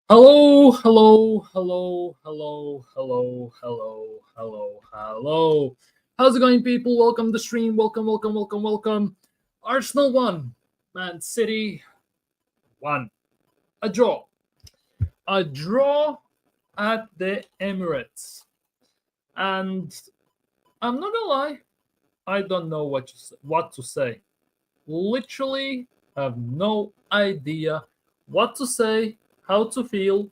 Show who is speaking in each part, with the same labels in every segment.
Speaker 1: Hello, hello, hello, hello, hello, hello, hello, hello. How's it going, people? Welcome to the stream. Welcome, welcome, welcome, welcome. Arsenal won. Man City won. A draw. A draw at the Emirates. And I'm not gonna lie, I don't know what to say. Literally have no idea what to say, how to feel,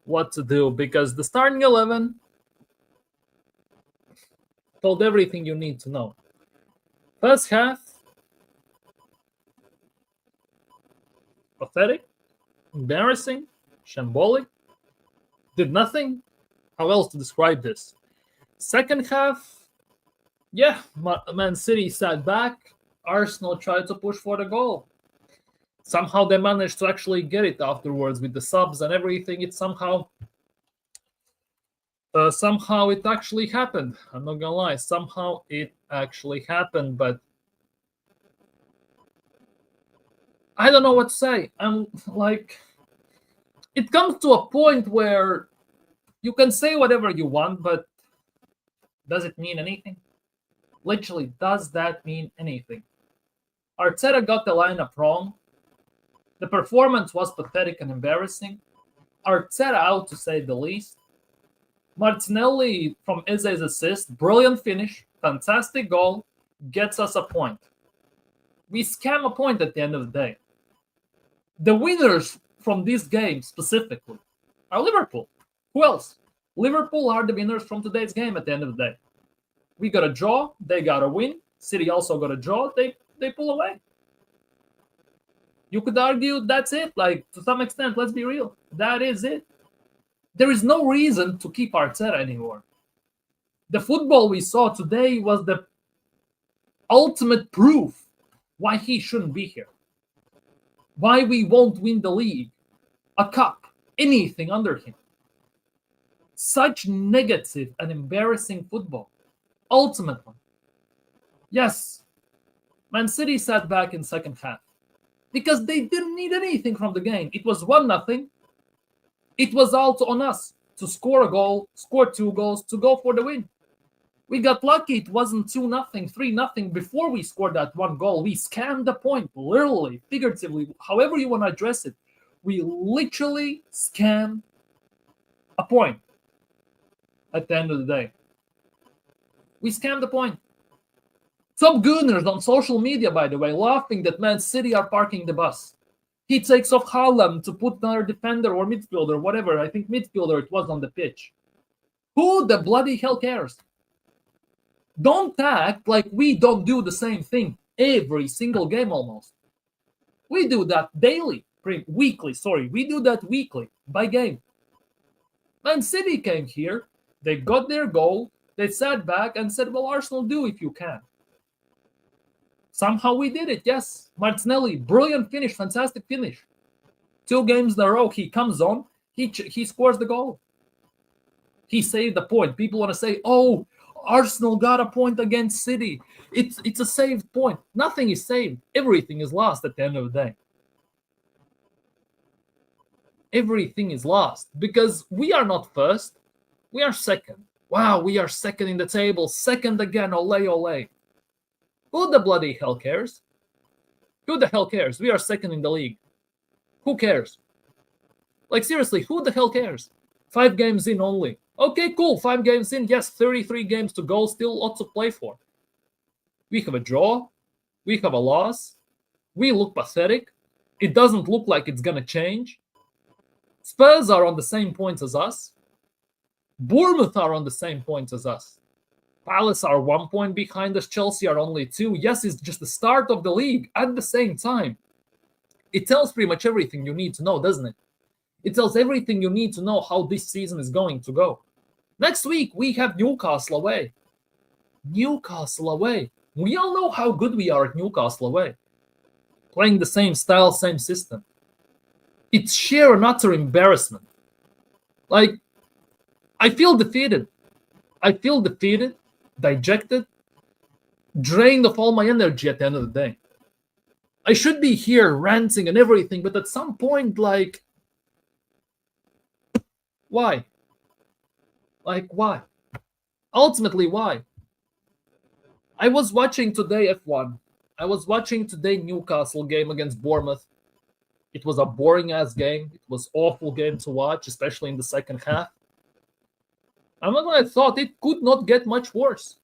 Speaker 1: what to do, because the starting 11 told everything you need to know. First half, pathetic, embarrassing, shambolic, did nothing. How else to describe this? Second half, yeah, Man City sat back. Arsenal tried to push for the goal. Somehow they managed to actually get it afterwards with the subs and everything. It somehow it actually happened. I'm not gonna lie. Somehow it actually happened, but I don't know what to say. I'm like, it comes to a point where you can say whatever you want, but does it mean anything? Literally, does that mean anything? Arteta got the lineup wrong. The performance was pathetic and embarrassing. Arteta out, to say the least. Martinelli from Eze's assist, brilliant finish, fantastic goal, gets us a point. We scam a point at the end of the day. The winners from this game specifically are Liverpool. Who else? Liverpool are the winners from today's game at the end of the day. We got a draw, they got a win. City also got a draw, they pull away. You could argue that's it. Like, to some extent, let's be real. That is it. There is no reason to keep Arteta anymore. The football we saw today was the ultimate proof why he shouldn't be here. Why we won't win the league, a cup, anything under him. Such negative and embarrassing football. Ultimately. Yes, Man City sat back in second half because they didn't need anything from the game. It was 1-0. It was all on us to score a goal, score 2 goals, to go for the win. We got lucky it wasn't 2-0, 3-0 before we scored that one goal. We scammed the point, literally, figuratively, however you want to address it. We literally scammed a point at the end of the day. We scammed the point. Some gooners on social media, by the way, laughing that Man City are parking the bus. He takes off Haaland to put another defender or midfielder, whatever. I think midfielder it was on the pitch. Who the bloody hell cares? Don't act like we don't do the same thing every single game almost. We do that weekly. We do that weekly by game. Man City came here, they got their goal, they sat back and said, well, Arsenal, do if you can. Somehow we did it, yes. Martinelli, brilliant finish, fantastic finish. 2 games in a row, he comes on, he scores the goal. He saved the point. People want to say, oh, Arsenal got a point against City. It's a saved point. Nothing is saved. Everything is lost at the end of the day. Everything is lost because we are not first. We are second. Wow, we are second in the table. Second again, ole, ole. Who the bloody hell cares? Who the hell cares? We are second in the league. Who cares? Like, seriously, who the hell cares? 5 games in only. Okay, cool. 5 games in. Yes, 33 games to go. Still lots to play for. We have a draw. We have a loss. We look pathetic. It doesn't look like it's going to change. Spurs are on the same points as us. Bournemouth are on the same points as us. Palace are 1 point behind us. Chelsea are only 2. Yes, it's just the start of the league. At the same time, it tells pretty much everything you need to know, doesn't it? It tells everything you need to know how this season is going to go. Next week, we have Newcastle away. Newcastle away. We all know how good we are at Newcastle away. Playing the same style, same system. It's sheer and utter embarrassment. Like, I feel defeated. Dejected, drained of all my energy at the end of the day. I should be here ranting and everything, but at some point, like, Why? Like, why? Ultimately, why? I was watching today F1. I was watching today Newcastle game against Bournemouth. It was a boring ass game. It was awful game to watch, especially in the second half. And when I thought it could not get much worse.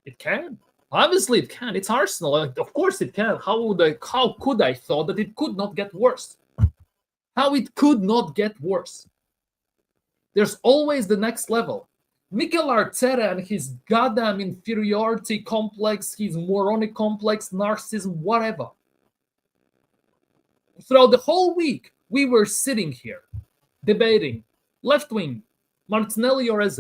Speaker 1: It can. Obviously, it can. It's Arsenal. Like, of course, it can. How could I thought that it could not get worse? How it could not get worse? There's always the next level. Mikel Arteta and his goddamn inferiority complex, his moronic complex, narcissism, whatever. Throughout the whole week, we were sitting here debating left wing, Martinelli or Eze.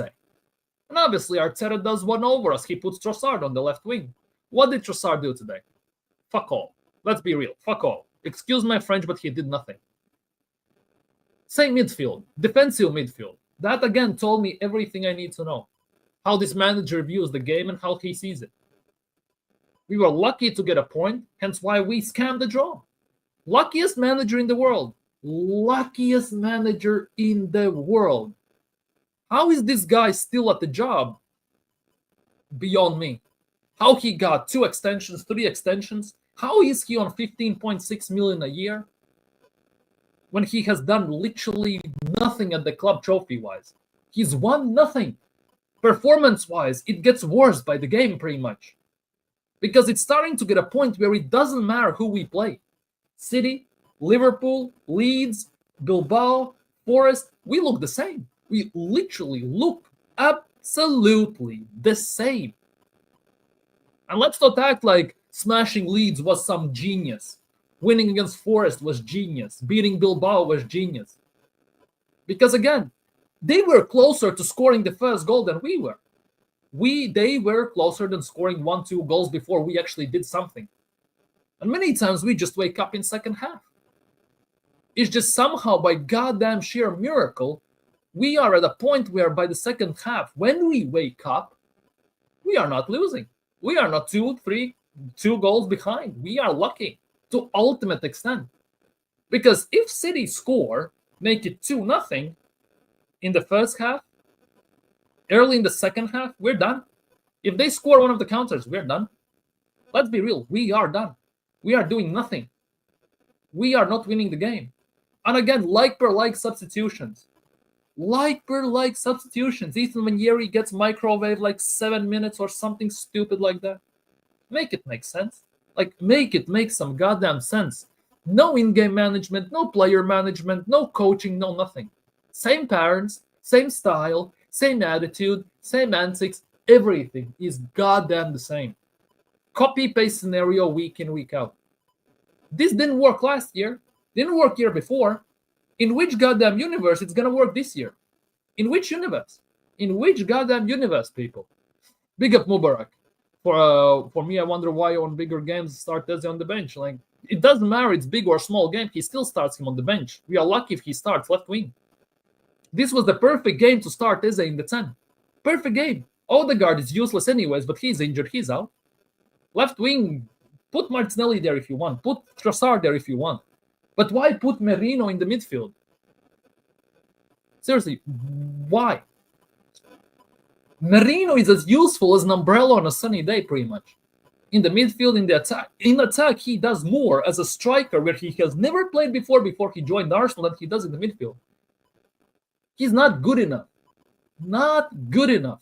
Speaker 1: And obviously, Arteta does one over us. He puts Trossard on the left wing. What did Trossard do today? Fuck all. Let's be real. Fuck all. Excuse my French, but he did nothing. Same midfield, defensive midfield. That again told me everything I need to know. How this manager views the game and how he sees it. We were lucky to get a point, hence why we scammed the draw. Luckiest manager in the world. Luckiest manager in the world. How is this guy still at the job? Beyond me. How he got 2 extensions, 3 extensions. How is he on 15.6 million a year? When he has done literally nothing at the club trophy-wise. He's won nothing. Performance-wise, it gets worse by the game pretty much. Because it's starting to get a point where it doesn't matter who we play. City, Liverpool, Leeds, Bilbao, Forest, we look the same. We literally look absolutely the same. And let's not act like smashing Leeds was some genius. Winning against Forest was genius. Beating Bilbao was genius. Because again, they were closer to scoring the first goal than we were. They were closer than scoring 1-2 goals before we actually did something. And many times we just wake up in second half. It's just somehow by goddamn sheer miracle, we are at a point where by the second half, when we wake up, we are not losing. We are not 2 goals behind. We are lucky to ultimate extent. Because if City score, make it 2-0 in the first half, early in the second half, we're done. If they score one of the counters, we're done. Let's be real, we are done. We are doing nothing. We are not winning the game. And again, like per like substitutions. Like per like substitutions. Ethan Manieri gets microwave like 7 minutes or something stupid like that. Make it make sense. Like, make it make some goddamn sense. No in-game management, no player management, no coaching, no nothing. Same parents, same style, same attitude, same antics. Everything is goddamn the same. Copy-paste scenario week in, week out. This didn't work last year. Didn't work year before. In which goddamn universe it's gonna work this year? In which universe? In which goddamn universe, people? Big up Mubarak. For me, I wonder why on bigger games start Eze on the bench. Like, it doesn't matter, it's big or small game, he still starts him on the bench. We are lucky if he starts left wing. This was the perfect game to start Eze in the 10. Perfect game. Odegaard is useless anyways, but he's injured, he's out. Left wing, put Martinelli there if you want. Put Trossard there if you want. But why put Merino in the midfield? Seriously, why? Merino is as useful as an umbrella on a sunny day, pretty much. In the midfield, in the attack. In attack, he does more as a striker where he has never played before he joined Arsenal than he does in the midfield. He's not good enough. Not good enough.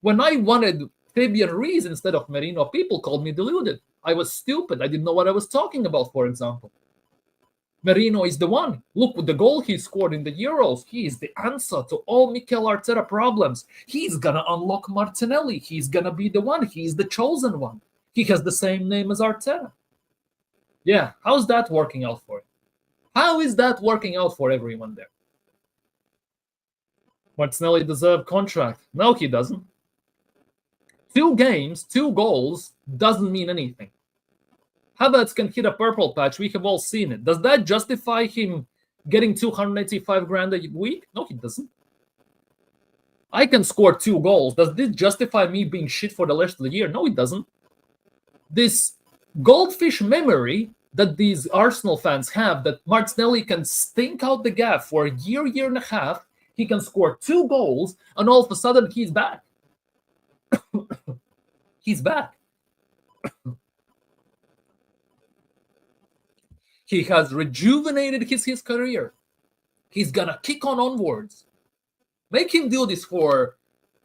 Speaker 1: When I wanted Fabian Ruiz instead of Merino, people called me deluded. I was stupid. I didn't know what I was talking about, for example. Merino is the one. Look with the goal he scored in the Euros. He is the answer to all Mikel Arteta problems. He's going to unlock Martinelli. He's going to be the one. He's the chosen one. He has the same name as Arteta. Yeah, how's that working out for you? How is that working out for everyone there? Martinelli deserves contract. No, he doesn't. 2 games, 2 goals doesn't mean anything. Havertz can hit a purple patch. We have all seen it. Does that justify him getting 285 grand a week? No, he doesn't. I can score 2 goals. Does this justify me being shit for the rest of the year? No, it doesn't. This goldfish memory that these Arsenal fans have that Martinelli can stink out the gap for a year and a half, He can score 2 goals, and all of a sudden he's back. He's back. He has rejuvenated his career. He's gonna kick on onwards. Make him do this for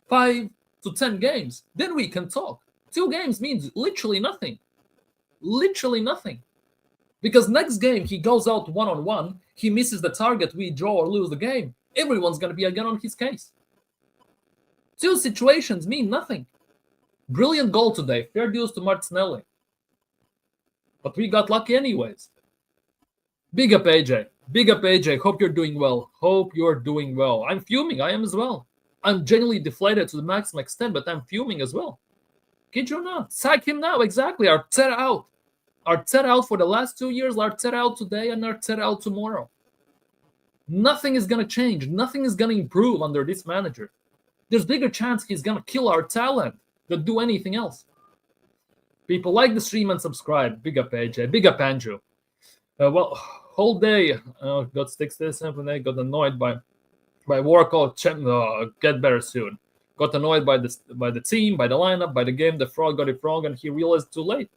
Speaker 1: 5 to 10 games. Then we can talk. 2 games means literally nothing. Literally nothing. Because next game he goes out one-on-one, he misses the target, we draw or lose the game. Everyone's gonna be again on his case. 2 situations mean nothing. Brilliant goal today. Fair dues to Martinelli. But we got lucky anyways. Big up AJ. Big up AJ. Hope you're doing well. Hope you're doing well. I'm fuming. I am as well. I'm genuinely deflated to the maximum extent, but I'm fuming as well. Kid you not. Sack him now. Exactly. Arteta out. Arteta out for the last 2 years. Arteta out today and Arteta out tomorrow. Nothing is going to change. Nothing is going to improve under this manager. There's bigger chance he's going to kill our talent than do anything else. People, like the stream and subscribe. Big up AJ. Big up Andrew. Well, whole day got sticks this and got annoyed by workout. Get better soon. Got annoyed by the team, by the lineup, by the game. The fraud got it wrong, and he realized too late.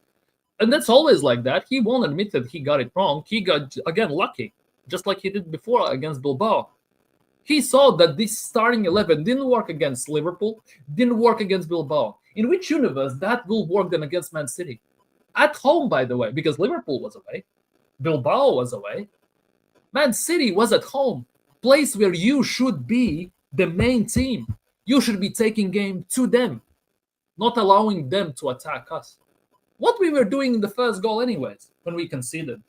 Speaker 1: And that's always like that. He won't admit that he got it wrong. He got again lucky, just like he did before against Bilbao. He saw that this starting 11 didn't work against Liverpool, didn't work against Bilbao. In which universe that will work then against Man City? At home, by the way, because Liverpool was away. Bilbao was away. Man City was at home, place where you should be the main team. You should be taking game to them, not allowing them to attack us. What we were doing in the first goal anyways, when we conceded.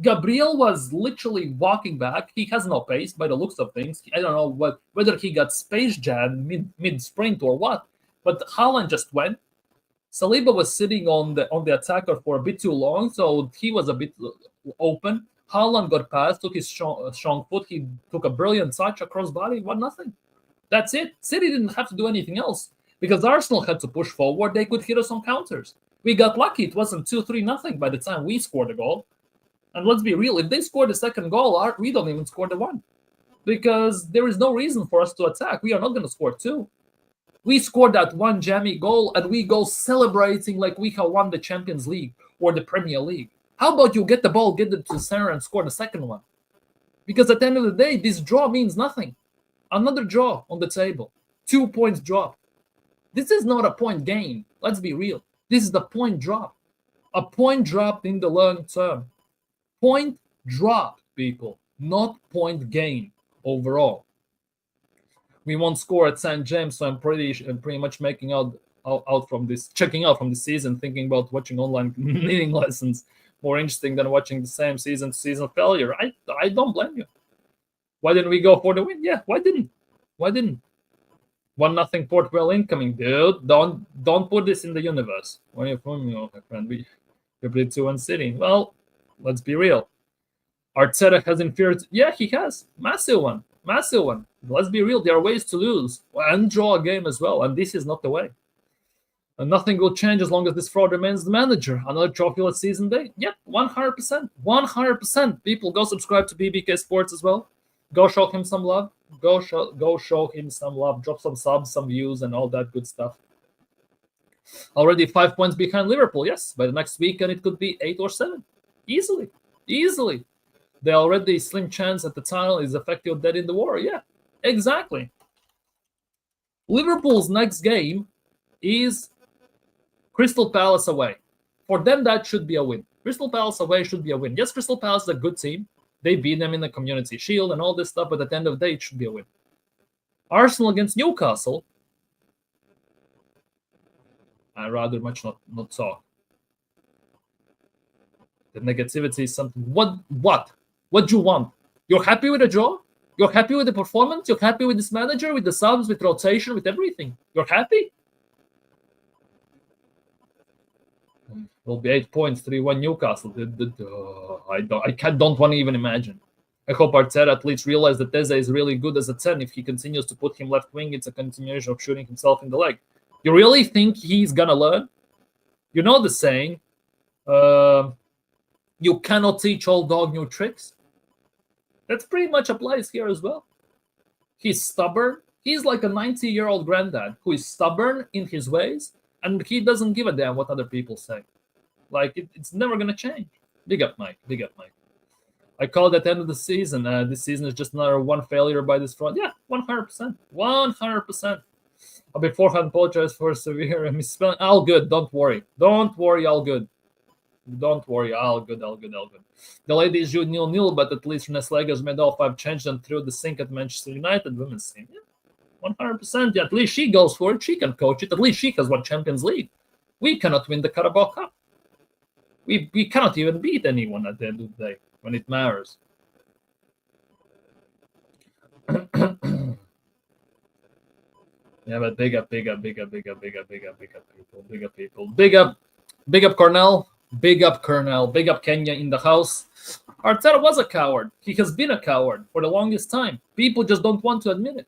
Speaker 1: Gabriel was literally walking back. He has no pace by the looks of things. I don't know whether he got space jammed mid-sprint or what, but Haaland just went. Saliba was sitting on the attacker for a bit too long, so he was a bit open. Haaland got past, took his strong foot. He took a brilliant touch across body, 1-0. That's it. City didn't have to do anything else because Arsenal had to push forward. They could hit us on counters. We got lucky. It wasn't 2-3-0 by the time we scored a goal. And let's be real, if they score the second goal, we don't even score the one. Because there is no reason for us to attack. We are not going to score 2. We scored that one jammy goal and we go celebrating like we have won the Champions League or the Premier League. How about you get the ball, get it to center and score the second one? Because at the end of the day, this draw means nothing. Another draw on the table. 2 points drop. This is not a point gain. Let's be real. This is the point drop. A point dropped in the long term. Point drop, people, not point gain overall. We won't score at St. James, so I'm pretty much making checking out from the season, thinking about watching online knitting lessons more interesting than watching the same season failure. I don't blame you. Why didn't we go for the win? Yeah, why didn't? 1-0 Port Vale incoming, dude. Don't put this in the universe. Where are you from, my friend? We played 2-1 City. Well, let's be real. Arteta has inferior. Yeah, he has. Massive one. Let's be real. There are ways to lose and draw a game as well, and this is not the way. And nothing will change as long as this fraud remains the manager. Another trophyless season day? Yep, 100%. 100%. People, go subscribe to BBK Sports as well. Go show him some love. Go show him some love. Drop some subs, some views, and all that good stuff. Already 5 points behind Liverpool. Yes, by the next weekend it could be 8 or 7. Easily. The already slim chance that the title is effective dead in the war. Yeah, exactly. Liverpool's next game is Crystal Palace away. For them, that should be a win. Crystal Palace away should be a win. Yes, Crystal Palace is a good team. They beat them in the Community Shield and all this stuff, but at the end of the day, it should be a win. Arsenal against Newcastle. I'd rather much not talk. The negativity is something. What do you want? You're happy with the draw? You're happy with the performance? You're happy with this manager, with the subs, with rotation, with everything? You're happy? Will be 8 points, 3-1 Newcastle. I don't want to even imagine. I hope Arteta at least realizes that Teze is really good as a 10. If he continues to put him left wing, it's a continuation of shooting himself in the leg. You really think he's gonna learn? You know the saying, you cannot teach old dog new tricks. That pretty much applies here as well. He's stubborn. He's like a 90-year-old granddad who is stubborn in his ways, and he doesn't give a damn what other people say. Like, it's never going to change. Big up, Mike. Big up, Mike. I called at the end of the season. This season is just another one failure by this front. Yeah, 100%. 100%. I'll beforehand apologize for severe misspelling. All good. Don't worry. Don't worry. All good. Don't worry. All good. All good. All good. The ladies drew 0-0, but at least Renee Slager's made all 5 changes and threw the sink at Manchester United women's team. Yeah, 100%. Yeah, at least she goes for it. She can coach it. At least she has won Champions League. We cannot win the Carabao Cup. We cannot even beat anyone at the end of the day when it matters. Yeah, but big up people. Big up Cornell. Big up Colonel. Big up Kenya in the house. Arteta was a coward. He has been a coward for the longest time. People just don't want to admit it.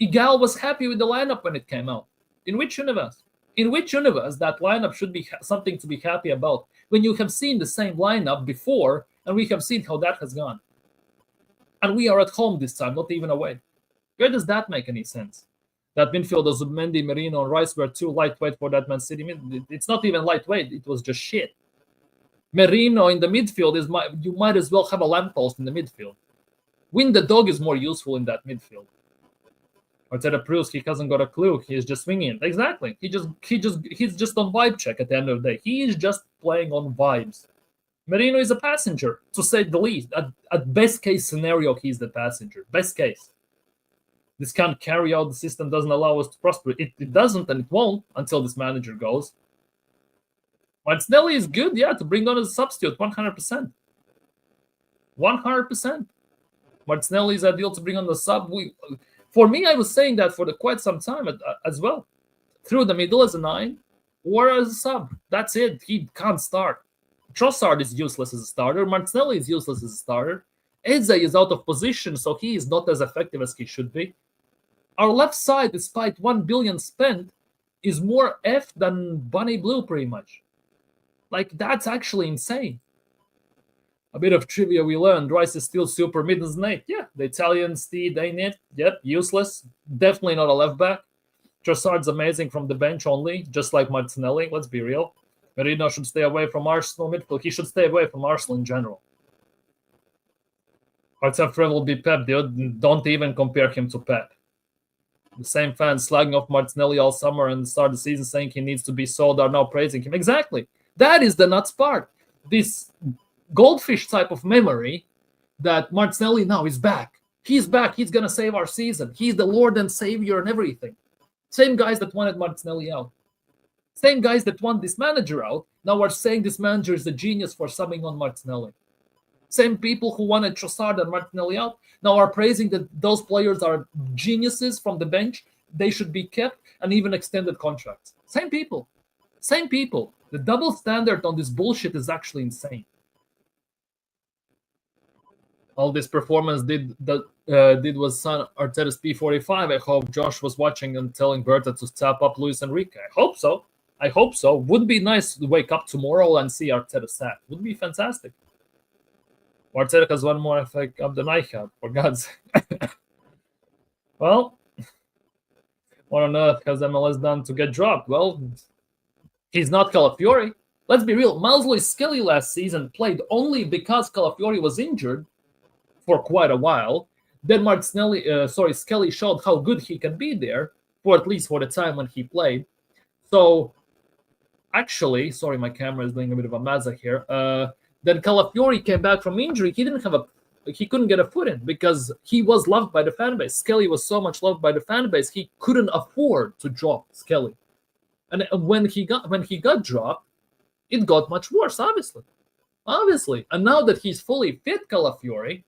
Speaker 1: Igal was happy with the lineup when it came out. In which universe? In which universe that lineup should be something to be happy about when you have seen the same lineup before and we have seen how that has gone? And we are at home this time, not even away. Where does that make any sense? That midfield of Mendy, Merino, and Rice were too lightweight for that Man City midfield. It's not even lightweight. It was just shit. Merino in the midfield you might as well have a lamppost in the midfield. Win the dog is more useful in that midfield. Arteta proves he hasn't got a clue. He's just swinging it. Exactly. He's just on vibe check at the end of the day. He is just playing on vibes. Merino is a passenger, to say the least. At best case scenario, he's the passenger. Best case. This can't carry out. The system doesn't allow us to prosper. It doesn't, and it won't until this manager goes. Martinelli is good, yeah, to bring on as a substitute, 100%. 100%. Martinelli is ideal to bring on the sub. For me, I was saying that for quite some time as well. Through the middle as a 9 or as a sub. That's it. He can't start. Trossard is useless as a starter. Martinelli is useless as a starter. Eze is out of position, so he is not as effective as he should be. Our left side, despite 1 billion spent, is more F than Bunny Blue, pretty much. Like, that's actually insane. A bit of trivia we learned. Rice is still super mid as Nate. Yeah, the Italian steed ain't it. Yep, useless. Definitely not a left back. Trossard's amazing from the bench only, just like Martinelli. Let's be real. Merino should stay away from Arsenal midfield. He should stay away from Arsenal in general. Arteta will be Pep, dude. Don't even compare him to Pep. The same fans slagging off Martinelli all summer and start the season saying he needs to be sold are now praising him. Exactly. That is the nuts part. This goldfish type of memory that Martinelli now is back. He's back. He's going to save our season. He's the Lord and Savior and everything. Same guys that wanted Martinelli out. Same guys that want this manager out now are saying this manager is a genius for subbing on Martinelli. Same people who wanted Trossard and Martinelli out now are praising that those players are geniuses from the bench. They should be kept and even extended contracts. Same people. Same people. The double standard on this bullshit is actually insane. All this performance did was son Arteta's P45. I hope Josh was watching and telling Berta to tap up Luis Enrique. I hope so. I hope so. Would be nice to wake up tomorrow and see Arteta sat. Would be fantastic. Arteta has one more effect up than I have, for God's sake. Well, what on earth has MLS done to get dropped? Well, he's not Calafiori. Let's be real. Miles Lewis-Skelly last season played only because Calafiori was injured for quite a while. Then Skelly showed how good he can be there, for at least for the time when he played. So, actually, sorry, my camera is doing a bit of a mazza here. Then Calafiori came back from injury. He couldn't get a foot in because he was loved by the fan base. Skelly was so much loved by the fan base, he couldn't afford to drop Skelly. And when he got dropped, it got much worse, obviously. And now that he's fully fit, Calafiori,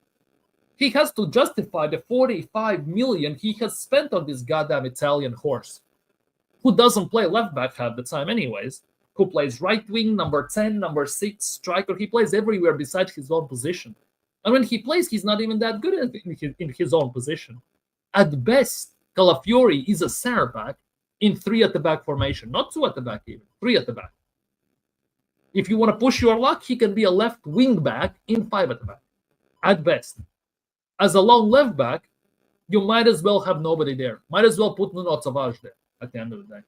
Speaker 1: he has to justify the 45 million he has spent on this goddamn Italian horse, who doesn't play left back half the time anyways, who plays right wing, number 10, number 6, striker. He plays everywhere besides his own position. And when he plays, he's not even that good in his own position. At best, Calafiori is a center back in 3 at the back formation, not 2 at the back even, 3 at the back. If you want to push your luck, he can be a left wing back in 5 at the back, at best. As a lone left back, You might as well have nobody there. Might as well put Nuno Tavares there at the end of the day.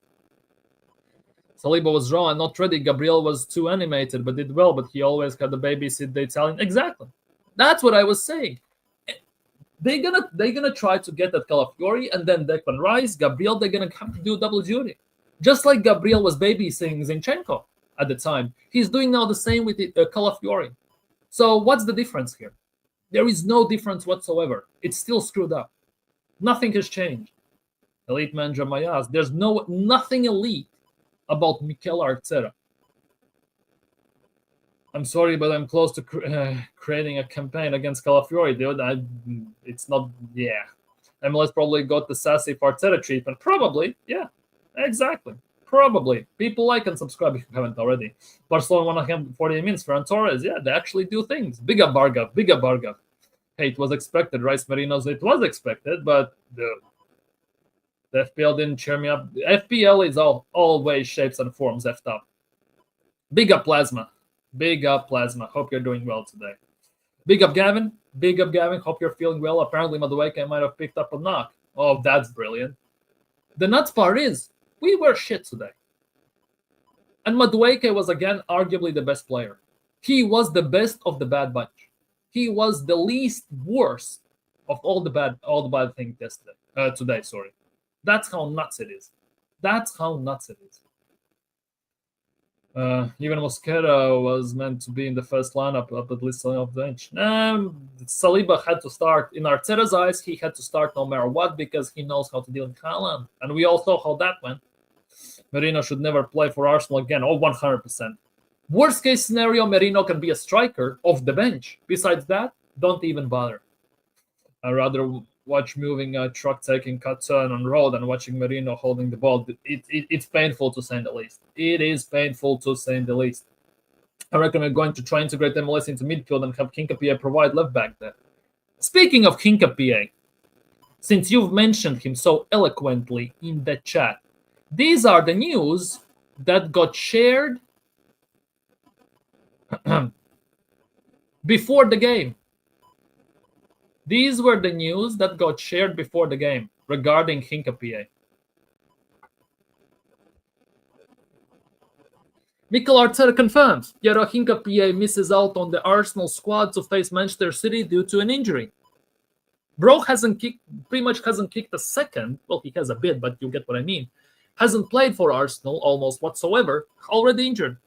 Speaker 1: Saliba was raw and not ready. Gabriel was too animated, but did well. But he always had the babysit the Italian. Exactly. That's what I was saying. They're gonna try to get at Calafiori and then Declan Rice, Gabriel. They're gonna have to do double duty, just like Gabriel was babysitting Zinchenko at the time. He's doing now the same with Calafiori. So what's the difference here? There is no difference whatsoever. It's still screwed up. Nothing has changed. Elite man Jamayas. There's nothing elite about Mikel Arteta. I'm sorry, but I'm close to creating a campaign against Calafiori, dude. It's not, yeah. MLS probably got the sassy Arteta treatment. Probably, yeah, exactly. Probably. People like and subscribe if you haven't already. Barcelona won 140 minutes. Ferran Torres, yeah, they actually do things. Big up Bargav, big up Bargav. Hey, it was expected. Rice Marinos, it was expected, but the FPL didn't cheer me up. The FPL is always shapes and forms effed up. Big up Plasma. Big up Plasma. Hope you're doing well today. Big up Gavin. Big up Gavin. Hope you're feeling well. Apparently Madueke might have picked up a knock. Oh, that's brilliant. The nuts part is we were shit today. And Madueke was again arguably the best player. He was the best of the bad bunch. He was the least worst of all the bad things today. Sorry. That's how nuts it is. That's how nuts it is. Even Mosquera was meant to be in the first lineup, at least on the bench. Saliba had to start. In Arteta's eyes, he had to start no matter what because he knows how to deal with Haaland. And we all saw how that went. Merino should never play for Arsenal again. Oh, 100%. Worst case scenario, Merino can be a striker off the bench. Besides that, don't even bother. I'd rather watch moving a truck taking cut turn on road and watching Merino holding the ball. It's painful to say the least. It is painful to say the least. I reckon we're going to try and integrate MLS into midfield and have Hincapié provide left back there. Speaking of Hincapié, since you've mentioned him so eloquently in the chat, these are the news that got shared before the game. These were the news that got shared before the game regarding Hincapié. Mikel Arteta confirms Yara Hincapié misses out on the Arsenal squad to face Manchester City due to an injury. Bro pretty much hasn't kicked a second. Well, he has a bit, but you get what I mean. Hasn't played for Arsenal almost whatsoever, already injured.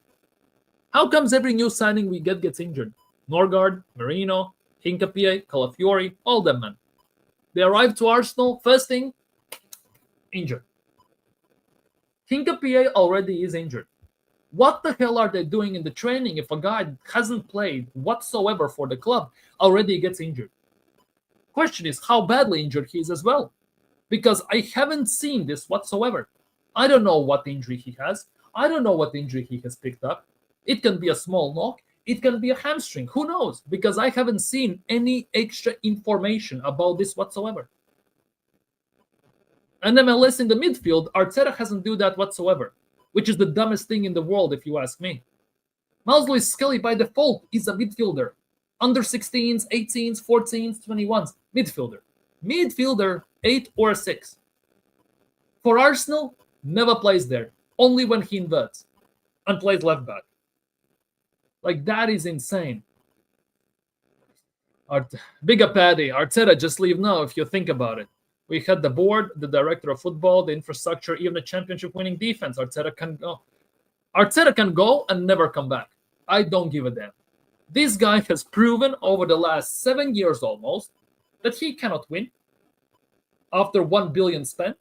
Speaker 1: How comes every new signing we get gets injured? Norgard, Merino, Hincapié, Calafiori, all them, man. They arrived to Arsenal, first thing, injured. Hincapié already is injured. What the hell are they doing in the training if a guy hasn't played whatsoever for the club already gets injured? Question is how badly injured he is as well. Because I haven't seen this whatsoever. I don't know what injury he has. I don't know what injury he has picked up. It can be a small knock. It can be a hamstring. Who knows? Because I haven't seen any extra information about this whatsoever. And MLS in the midfield, Arteta hasn't do that whatsoever, which is the dumbest thing in the world if you ask me. Miles Lewis Skelly by default is a midfielder. Under 16s, 18s, 14s, 21s. Midfielder. Midfielder, 8 or 6. For Arsenal, never plays there. Only when he inverts. And plays left back. Like, that is insane. Big up, Paddy. Arteta, just leave now if you think about it. We had the board, the director of football, the infrastructure, even the championship-winning defense. Arteta can go. Arteta can go and never come back. I don't give a damn. This guy has proven over the last 7 years almost that he cannot win. After 1 billion spent,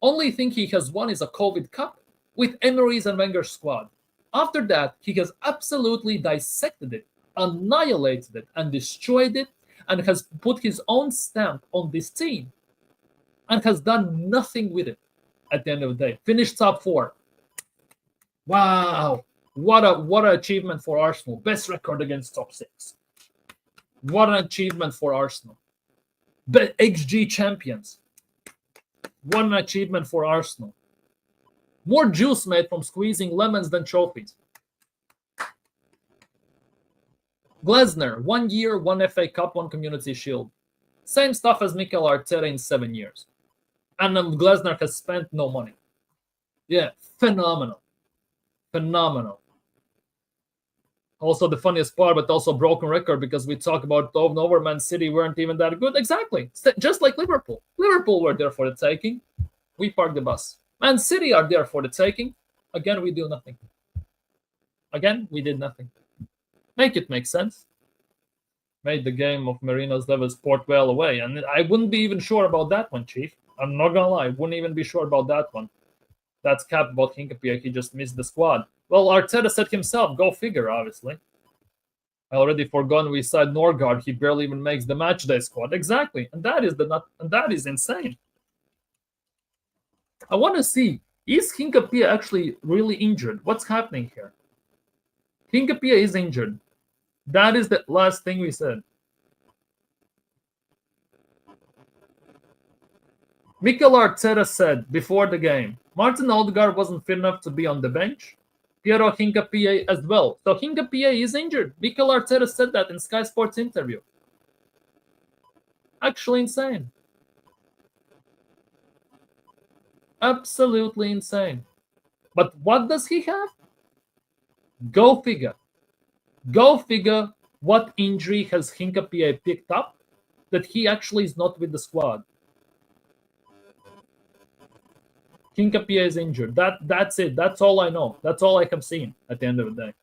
Speaker 1: only thing he has won is a COVID Cup with Emery's and Wenger's squad. After that, he has absolutely dissected it, annihilated it, and destroyed it, and has put his own stamp on this team, and has done nothing with it at the end of the day. Finished top 4. Wow. What an achievement for Arsenal. Best record against top 6. What an achievement for Arsenal. XG champions. What an achievement for Arsenal. More juice made from squeezing lemons than trophies. Glesner, 1 year, 1 FA Cup, 1 Community Shield. Same stuff as Mikel Arteta in 7 years. And Glasner has spent no money. Yeah, phenomenal. Phenomenal. Also the funniest part, but also broken record, because we talk about over Man City weren't even that good. Exactly. Just like Liverpool. Liverpool were there for the taking. We parked the bus. Man City are there for the taking. Again, we do nothing. Again, we did nothing. Make it make sense. Made the game of Marino's levels port well away. And I wouldn't be even sure about that one, Chief. I'm not gonna lie. Wouldn't even be sure about that one. That's cap about Hinkapie. He just missed the squad. Well, Arteta said himself, go figure, obviously. I already forgotten we said Norgard, he barely even makes the matchday squad. Exactly. And that is insane. I want to see, is Hinkapie actually really injured? What's happening here? Hinkapie is injured. That is the last thing we said. Mikel Arteta said before the game, Martin Odegaard wasn't fit enough to be on the bench. Piero Hinkapie as well. So Hinkapie is injured. Mikel Arteta said that in Sky Sports interview. Actually insane. Absolutely insane. But what does he have? Go figure. Go figure what injury has Hinkapie picked up that he actually is not with the squad. Hinkapie is injured. That's it. That's all I know. That's all I have seen at the end of the day.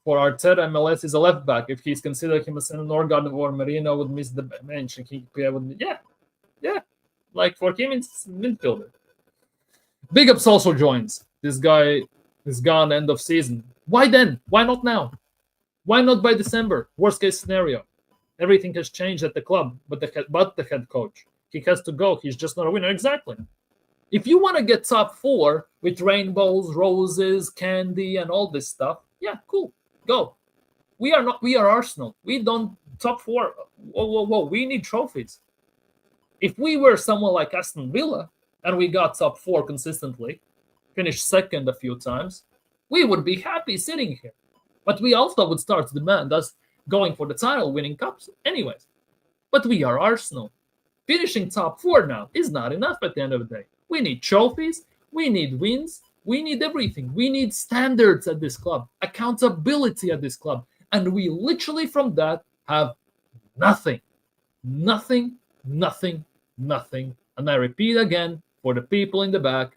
Speaker 1: For Arteta, MLS is a left back. If he's considered him as an Norgard or Marino would miss the bench, and Hinkapie would, yeah. Like for him, it's midfielder. Big Ups also joins. This guy is gone end of season. Why then? Why not now? Why not by December? Worst case scenario. Everything has changed at the club, but the head coach. He has to go. He's just not a winner. Exactly. If you want to get top 4 with rainbows, roses, candy, and all this stuff, yeah, cool. Go. We are Arsenal. We don't top 4. Whoa. We need trophies. If we were someone like Aston Villa and we got top 4 consistently, finished second a few times, we would be happy sitting here. But we also would start to demand us going for the title, winning cups anyways. But we are Arsenal. Finishing top 4 now is not enough at the end of the day. We need trophies. We need wins. We need everything. We need standards at this club, accountability at this club. And we literally from that have nothing. Nothing. And I repeat again for the people in the back,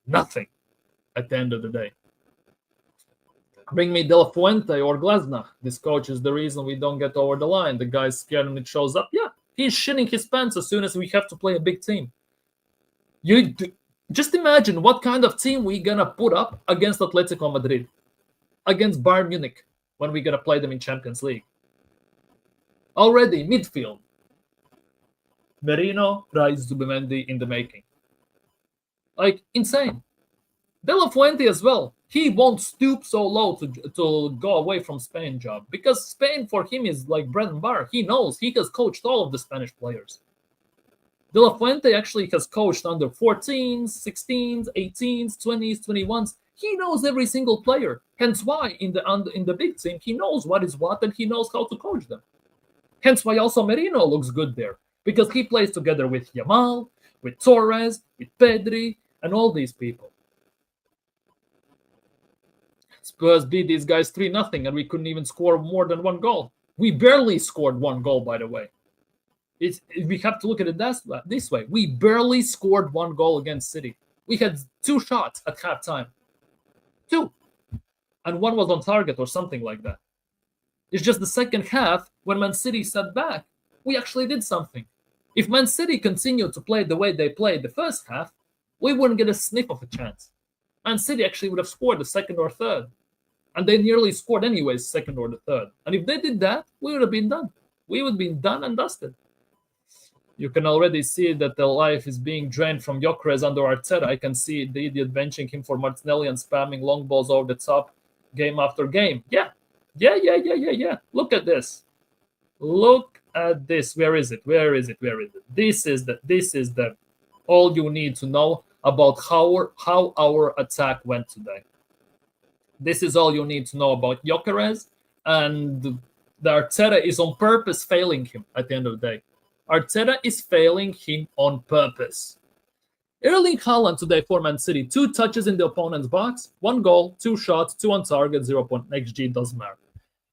Speaker 1: nothing at the end of the day. Bring me De La Fuente or Glasner. This coach is the reason we don't get over the line. The guy's scared when it shows up. Yeah, he's shitting his pants as soon as we have to play a big team. Just imagine what kind of team we're going to put up against Atletico Madrid, against Bayern Munich, when we're going to play them in Champions League. Already, midfield. Merino, Rice, Zubimendi in the making. Like, insane. De La Fuente as well. He won't stoop so low to go away from Spain job, because Spain for him is like bread and butter. He knows. He has coached all of the Spanish players. De La Fuente actually has coached under 14s, 16s, 18s, 20s, 21s. He knows every single player. Hence why in the big team, he knows what is what and he knows how to coach them. Hence why also Merino looks good there, because he plays together with Yamal, with Torres, with Pedri, and all these people. Spurs beat these guys 3-0, and we couldn't even score more than 1 goal. We barely scored 1 goal, by the way. We have to look at it this way. We barely scored 1 goal against City. We had 2 shots at halftime. 2. And 1 was on target or something like that. It's just the second half, when Man City sat back, we actually did something. If Man City continued to play the way they played the first half, we wouldn't get a sniff of a chance. Man City actually would have scored the second or third. And they nearly scored anyways, second or the third. And if they did that, we would have been done. We would have been done and dusted. You can already see that the life is being drained from Gyökeres under Arteta. I can see the idiot benching him for Martinelli and spamming long balls over the top game after game. Yeah. Look at this. Look at this. Where is it? This is the all you need to know about how our attack went today. This is all you need to know about Gyökeres, and that Arteta is on purpose failing him at the end of the day. Arteta is failing him on purpose. Erling Haaland today for Man City, 2 touches in the opponent's box, 1 goal, 2 shots, 2 on target, 0.xg, doesn't matter.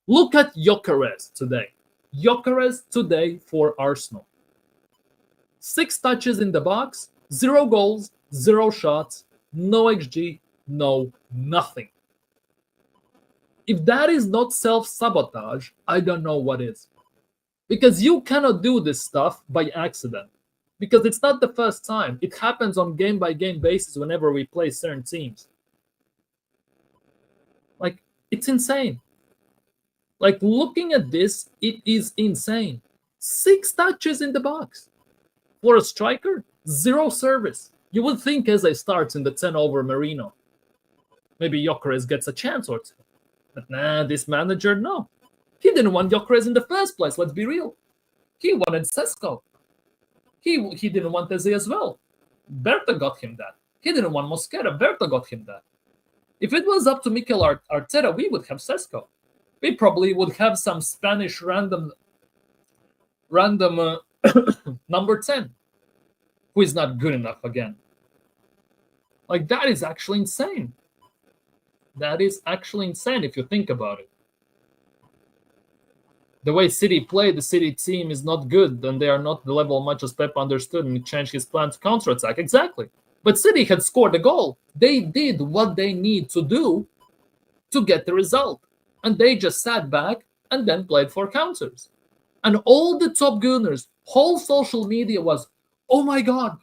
Speaker 1: Look at Gyökeres today. Gyökeres today for Arsenal. 6 touches in the box, 0 goals, 0 shots, no xg, no nothing. If that is not self-sabotage, I don't know what is. Because you cannot do this stuff by accident. Because it's not the first time. It happens on game-by-game basis whenever we play certain teams. Like, it's insane. Like, looking at this, it is insane. 6 touches in the box. For a striker, 0 service. You would think as a starts in the 10 over Marino. Maybe Gyökeres gets a chance or 2. But nah, this manager, no. He didn't want Gyökeres in the first place, let's be real. He wanted Sesko. He didn't want Eze as well. Berta got him that. He didn't want Mosquera. Berta got him that. If it was up to Mikel Arteta, we would have Sesko. We probably would have some Spanish random number 10, who is not good enough again. Like, that is actually insane. That is actually insane if you think about it. The way City played, the City team is not good, and they are not the level much as Pep understood and changed his plan to counterattack. Exactly. But City had scored a goal. They did what they need to do to get the result. And they just sat back and then played for counters. And all the top gunners, whole social media was, oh my God,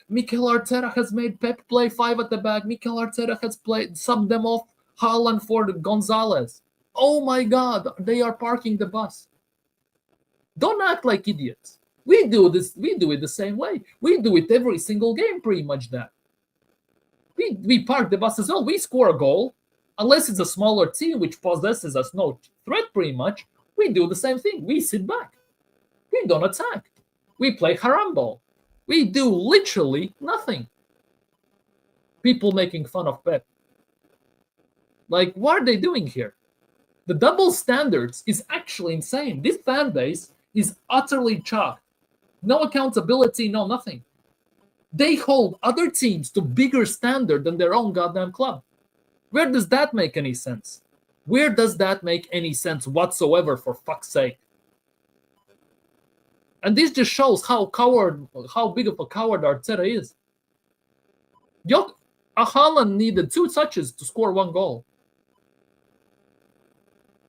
Speaker 1: Mikel Arteta has made Pep play 5 at the back. Mikel Arteta has subbed them off Haaland for the Gonzalez. Oh my God, they are parking the bus. Don't act like idiots. We do it the same way. We do it every single game, pretty much that. We park the bus as well. We score a goal, unless it's a smaller team which possesses us no threat pretty much, we do the same thing. We sit back. We don't attack. We play harambol. We do literally nothing. People making fun of Pep. Like, what are they doing here? The double standards is actually insane. This fan base is utterly chalked. No accountability, no nothing. They hold other teams to bigger standard than their own goddamn club. Where does that make any sense? Where does that make any sense whatsoever, for fuck's sake? And this just shows how big of a coward Arteta is. Haaland needed 2 touches to score 1 goal.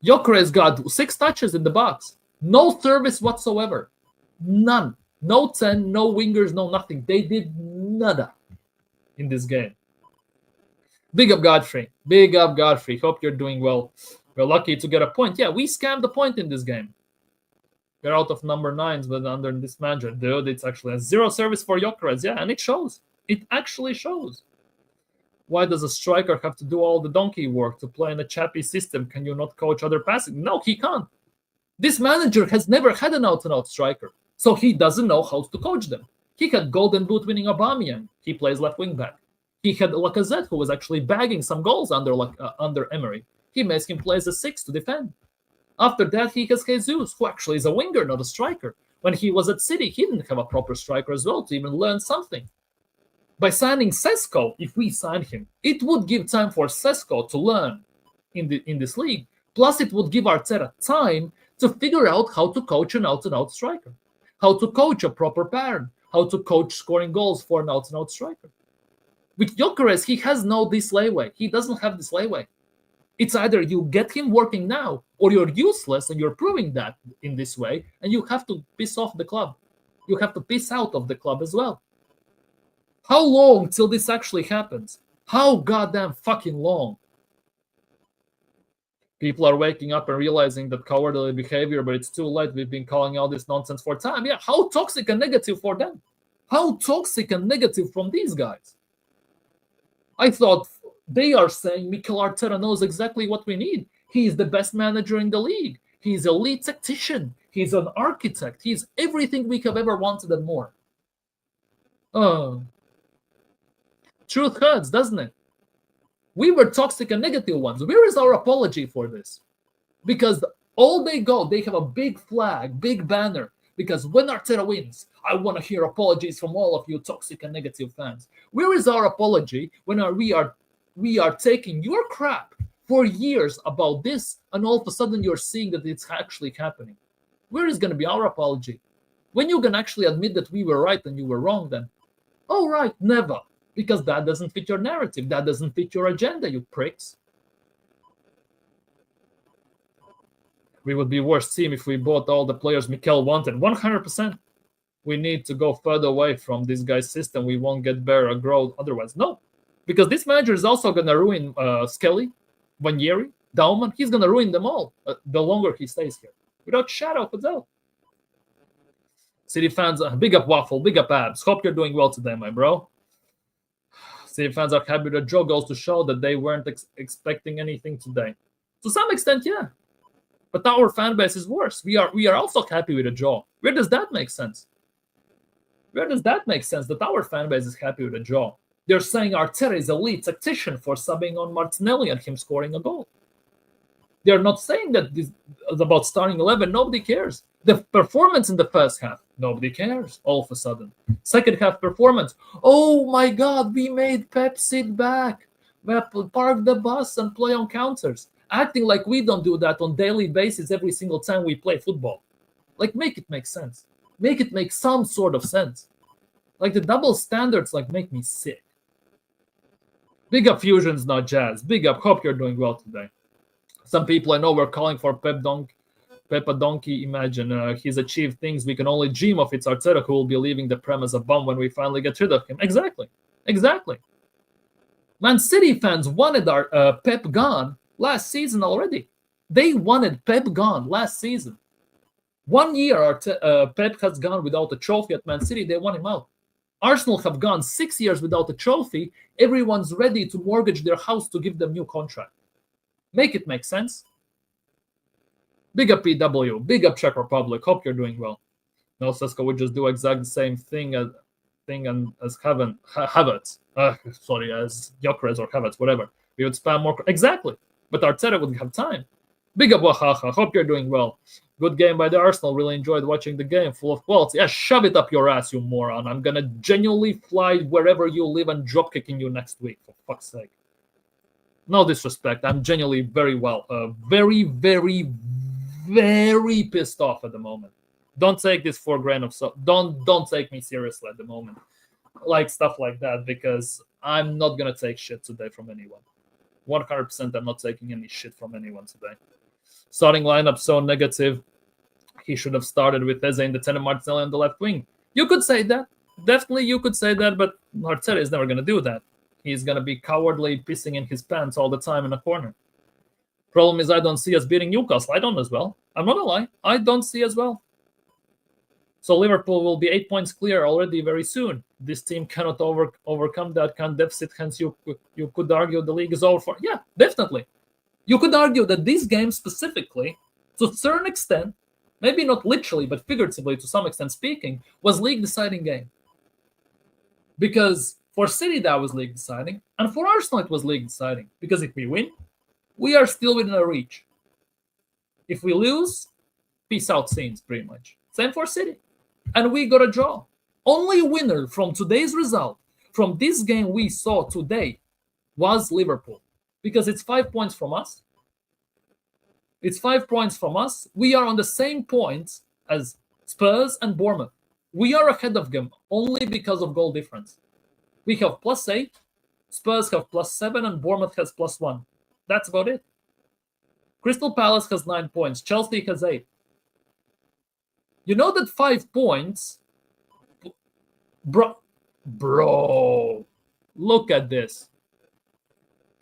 Speaker 1: Gyökeres got 6 touches in the box. No service whatsoever. None. No 10, no wingers, no nothing. They did nada in this game. Big up Godfrey. Big up Godfrey. Hope you're doing well. We're lucky to get a point. Yeah, we scammed the point in this game. We're out of number 9s, but under this manager, dude, it's actually a 0 service for Gyökeres. Yeah, and it shows. It actually shows. Why does a striker have to do all the donkey work to play in a chappy system? Can you not coach other passing? No, he can't. This manager has never had an out-and-out striker, so he doesn't know how to coach them. He had Golden Boot winning Aubameyang. He plays left wing back. He had Lacazette, who was actually bagging some goals under Emery. He makes him play as a 6 to defend. After that, he has Jesus, who actually is a winger, not a striker. When he was at City, he didn't have a proper striker as well to even learn something. By signing Sesko, if we sign him, it would give time for Sesko to learn in this league. Plus, it would give Arteta time to figure out how to coach an out-and-out striker, how to coach a proper pattern, how to coach scoring goals for an out-and-out striker. With Gyökeres, he has no this leeway. He doesn't have this leeway. It's either you get him working now, or you're useless, and you're proving that in this way, and you have to piss off the club. You have to piss out of the club as well. How long till this actually happens? How goddamn fucking long? People are waking up and realizing that cowardly behavior, but it's too late. We've been calling out this nonsense for time. Yeah, how toxic and negative for them? How toxic and negative from these guys? I thought they are saying Mikel Arteta knows exactly what we need. He is the best manager in the league. He's a lead tactician. He's an architect. He's everything we have ever wanted and more. Truth hurts, doesn't it? We were toxic and negative ones. Where is our apology for this? Because All they go, they have a big flag, big banner, because when Arteta wins, I want to hear apologies from all of you toxic and negative fans. Where is our apology when we are taking your crap for years about this, and all of a sudden you're seeing that it's actually happening? Where is going to be our apology? When you can actually admit that we were right and you were wrong, then, oh, right, never. Because that doesn't fit your narrative. That doesn't fit your agenda, you pricks. We would be worse team if we bought all the players Mikel wanted. 100%. We need to go further away from this guy's system. We won't get better growth otherwise. No. Because this manager is also going to ruin Skelly, Vanieri, Dauman. He's going to ruin them all the longer he stays here. Without shadow of a doubt. City fans, big up Waffle, big up Abs. Hope you're doing well today, my bro. City fans are happy that Joe goes to show that they weren't expecting anything today. To some extent, yeah. But our fan base is worse. We are also happy with a draw. Where does that make sense? Where does that make sense that our fan base is happy with a draw? They're saying Arteta is a lead tactician for subbing on Martinelli and him scoring a goal. They're not saying that this is about starting 11. Nobody cares. The performance in the first half, nobody cares all of a sudden. Second half performance, oh my God, we made Pep sit back. Park the bus and play on counters. Acting like we don't do that on daily basis every single time we play football. Like, make it make sense. Make it make some sort of sense. Like, the double standards, like, make me sick. Big up Fusions, not Jazz. Big up. Hope you're doing well today. Some people I know were calling for Pep a donkey. Imagine he's achieved things we can only dream of. It's Arteta who will be leaving the Prem as a bum when we finally get rid of him. Exactly. Man City fans wanted our Pep gone last season already. They wanted Pep gone last season. 1 year Pep has gone without a trophy at Man City. They want him out. Arsenal have gone 6 years without a trophy. Everyone's ready to mortgage their house to give them new contract. Make it make sense. Big up PW. Big up Czech Republic. Hope you're doing well. No, Sesko would just do exactly the same thing as Havertz. As Gyökeres or Havertz, whatever. We would spam more. Exactly. But Arteta wouldn't have time. Big up Wahaha. Hope you're doing well. Good game by the Arsenal. Really enjoyed watching the game. Full of quality. Yeah, shove it up your ass, you moron. I'm going to genuinely fly wherever you live and drop kicking you next week. For fuck's sake. No disrespect. I'm genuinely very very, very, very pissed off at the moment. Don't take this for a grain of salt. Don't take me seriously at the moment. Like stuff like that, because I'm not going to take shit today from anyone. 100% I'm not taking any shit from anyone today. Starting lineup so negative. He should have started with Eze in the 10 and Martinelli on the left wing. You could say that. Definitely you could say that, but Arteta is never going to do that. He's going to be cowardly pissing in his pants all the time in a corner. Problem is I don't see us beating Newcastle. I don't as well. I'm not going to lie. I don't see as well. So Liverpool will be 8 points clear already very soon. This team cannot overcome that kind of deficit. Hence, you could argue the league is over for. Yeah, definitely. You could argue that this game specifically, to a certain extent, maybe not literally, but figuratively to some extent speaking, was league deciding game. Because for City that was league deciding, and for Arsenal it was league deciding. Because if we win, we are still within our reach. If we lose, peace out scenes pretty much. Same for City. And we got a draw. Only winner from today's result, from this game we saw today, was Liverpool. Because it's 5 points from us. It's 5 points from us. We are on the same points as Spurs and Bournemouth. We are ahead of them only because of goal difference. We have +8, Spurs have +7, and Bournemouth has +1. That's about it. Crystal Palace has 9 points. Chelsea has 8. You know that 5 points... Bro, look at this.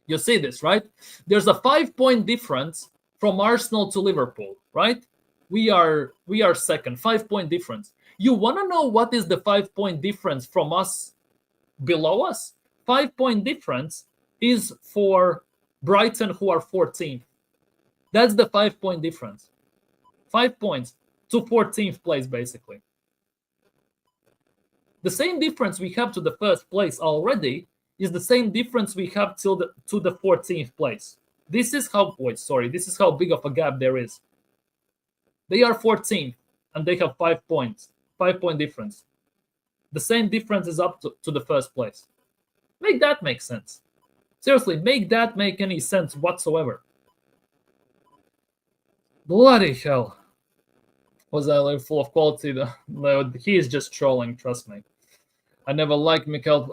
Speaker 1: You see this, right? There's a 5-point difference from Arsenal to Liverpool, right? We are second, 5-point difference. You want to know what is the 5-point difference from us below us? 5-point difference is for Brighton, who are 14th. That's the 5-point difference. 5 points to 14th place, basically. The same difference we have to the first place already is the same difference we have to the 14th place. This is how big of a gap there is. They are 14th, and they have 5 points, 5-point difference. The same difference is up to the first place. Make that make sense. Seriously, make that make any sense whatsoever. Bloody hell. Was that like full of quality? He is just trolling, trust me. I never liked Mikel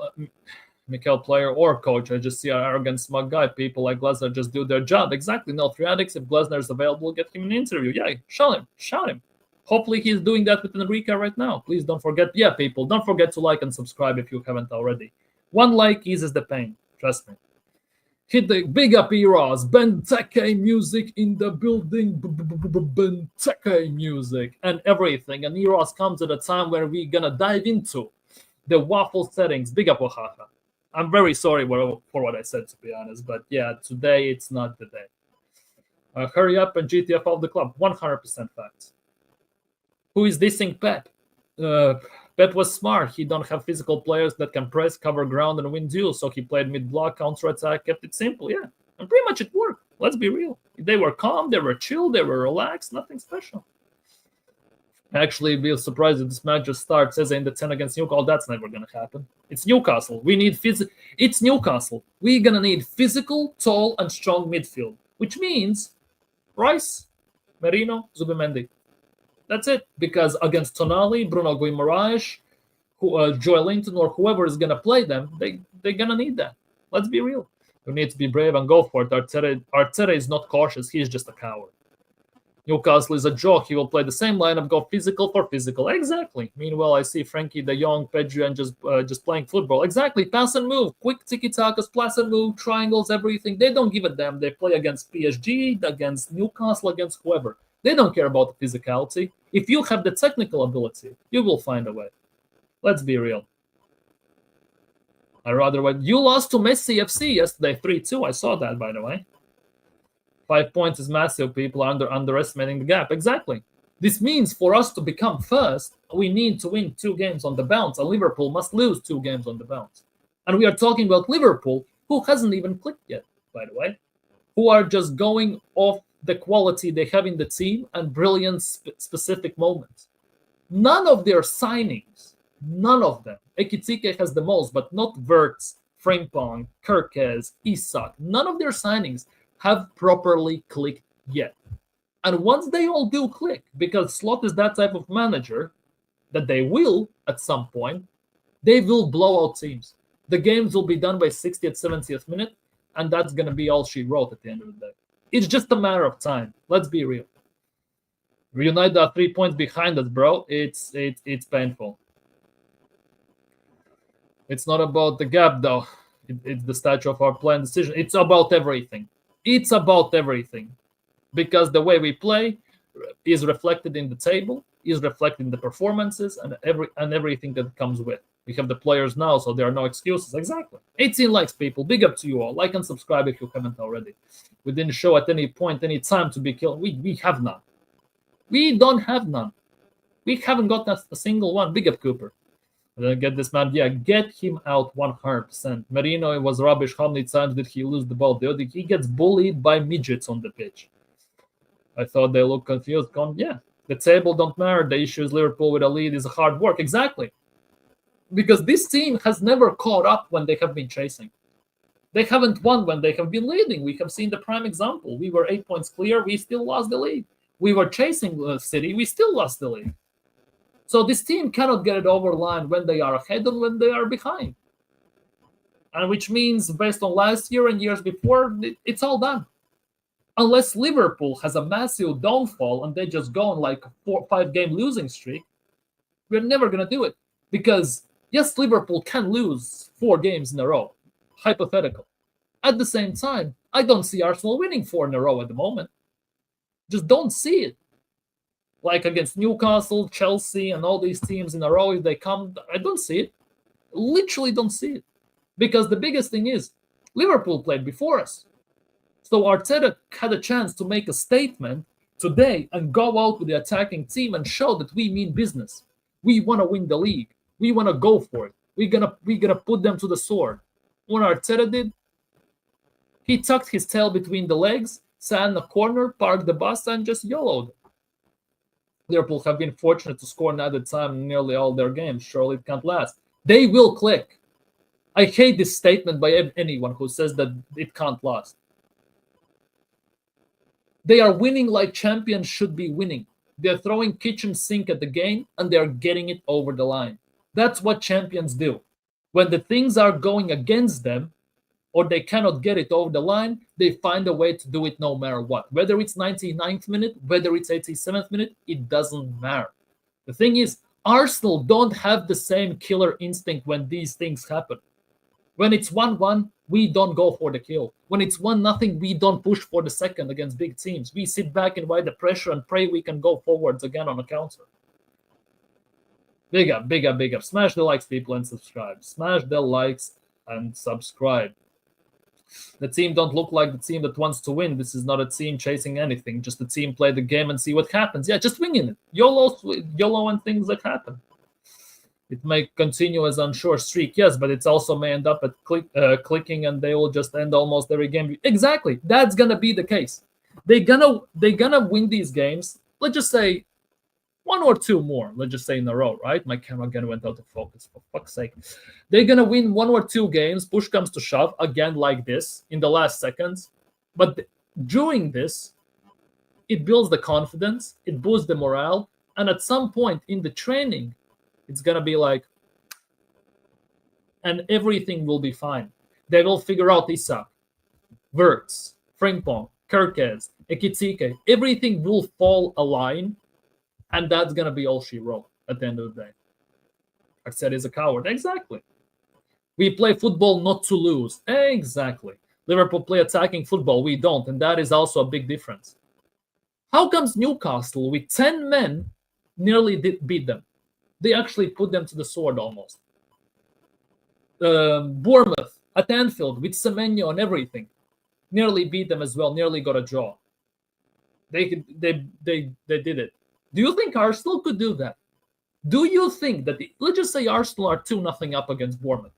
Speaker 1: player or coach. I just see an arrogant, smug guy. People like Glazner just do their job. Exactly. No, 3 addicts. If Glazner is available, get him an interview. Yeah, shout him. Hopefully he's doing that with Enrique right now. Please don't forget. Yeah, people, don't forget to like and subscribe if you haven't already. 1 like eases the pain. Trust me. Hit the big up Eros. Benteke music in the building. Benteke music and everything. And Eros comes at a time where we're gonna dive into the waffle settings. Big up Oaxaca. I'm very sorry for what I said, to be honest. But yeah, today it's not the day. Hurry up and GTF of the club. 100% facts. Who is dissing Pep? Pep was smart. He don't have physical players that can press, cover ground, and win duels. So he played mid-block, counter-attack, kept it simple. Yeah, and pretty much it worked. Let's be real. They were calm, they were chill, they were relaxed. Nothing special. Actually, be surprised if this match just starts as in the 10 against Newcastle. That's never going to happen. It's Newcastle. We need It's Newcastle. We're going to need physical, tall, and strong midfield, which means Rice, Merino, Zubimendi. That's it. Because against Tonali, Bruno Guimaraes, Joel Linton, or whoever is going to play them, they're going to need that. Let's be real. We need to be brave and go for it. Arteta is not cautious. He's just a coward. Newcastle is a joke. He will play the same lineup, go physical for physical. Exactly. Meanwhile, I see Frankie de Jong, Pedro, and just playing football. Exactly. Pass and move. Quick tiki-takas, pass and move, triangles, everything. They don't give a damn. They play against PSG, against Newcastle, against whoever. They don't care about the physicality. If you have the technical ability, you will find a way. Let's be real. You lost to Messi FC yesterday, 3-2. I saw that, by the way. 5 points is massive. People are underestimating the gap. Exactly. This means for us to become first, we need to win 2 games on the bounce, and Liverpool must lose 2 games on the bounce. And we are talking about Liverpool, who hasn't even clicked yet, by the way, who are just going off the quality they have in the team and brilliant specific moments. None of their signings, none of them. Ekitike has the most, but not Verts, Frimpong, Kirkes, Isak. None of their signings have properly clicked yet. And once they all do click, because Slot is that type of manager that they will, at some point, they will blow out teams. The games will be done by 60th, 70th minute, and that's going to be all she wrote at the end of the day. It's just a matter of time. Let's be real. United are 3 points behind us, bro. It's painful. It's not about the gap, though. It's the stature of our plan decision. It's about everything. It's about everything, because the way we play is reflected in the table, is reflected in the performances, and everything that comes with. We have the players now, so there are no excuses. Exactly. 18 likes, people. Big up to you all. Like and subscribe if you haven't already. We didn't show at any point any time to be killed. We have none. We don't have none. We haven't got a single one. Big up Cooper. Get this man. Yeah, get him out 100%. Merino, it was rubbish. How many times did he lose the ball? He gets bullied by midgets on the pitch. I thought they looked confused. Yeah, the table don't matter. The issue is Liverpool with a lead is hard work. Exactly. Because this team has never caught up when they have been chasing. They haven't won when they have been leading. We have seen the prime example. We were 8 points clear. We still lost the lead. We were chasing City. We still lost the lead. So this team cannot get it over line when they are ahead and when they are behind. And which means, based on last year and years before, it's all done. Unless Liverpool has a massive downfall and they just go on like a 4 or 5 game losing streak, we're never going to do it. Because, yes, Liverpool can lose 4 games in a row. Hypothetical. At the same time, I don't see Arsenal winning 4 in a row at the moment. Just don't see it. Like against Newcastle, Chelsea, and all these teams in a row, if they come, I don't see it. Literally don't see it. Because the biggest thing is, Liverpool played before us. So Arteta had a chance to make a statement today and go out with the attacking team and show that we mean business. We want to win the league. We want to go for it. We're gonna put them to the sword. What Arteta did, he tucked his tail between the legs, sat in the corner, parked the bus, and just YOLO'd. Liverpool have been fortunate to score an added time in nearly all their games. Surely it can't last. They will click. I hate this statement by anyone who says that it can't last. They are winning like champions should be winning. They're throwing kitchen sink at the game and they're getting it over the line. That's what champions do. When the things are going against them or they cannot get it over the line, they find a way to do it no matter what. Whether it's 99th minute, whether it's 87th minute, it doesn't matter. The thing is, Arsenal don't have the same killer instinct when these things happen. When it's 1-1, we don't go for the kill. When it's 1-0, we don't push for the second against big teams. We sit back and ride the pressure and pray we can go forwards again on a counter. Big up, big up, big up. Smash the likes, people, and subscribe. Smash the likes and subscribe. The team don't look like the team that wants to win. This is not a team chasing anything. Just a team play the game and see what happens. Yeah, just winging it. YOLO and things that happen. It may continue as unsure streak, yes, but it also may end up at clicking, and they will just end almost every game. Exactly, that's gonna be the case. They're gonna win these games. Let's just say one or two more. Let's just say in a row, right? My camera again went out of focus. For fuck's sake, they're gonna win one or two games. Push comes to shove again, like this in the last seconds. But during this, it builds the confidence, it boosts the morale, and at some point in the training, it's going to be like, and everything will be fine. They will figure out Isak, Wirtz, Frimpong, Kirkes, Ekitike. Everything will fall align, and that's going to be all she wrote at the end of the day. Arteta is a coward. Exactly. We play football not to lose. Exactly. Liverpool play attacking football. We don't, and that is also a big difference. How comes Newcastle, with 10 men, nearly did beat them? They actually put them to the sword almost. Bournemouth at Anfield with Semenyo and everything, nearly beat them as well. Nearly got a draw. They did it. Do you think Arsenal could do that? Do you think that let's just say Arsenal are 2-0 up against Bournemouth.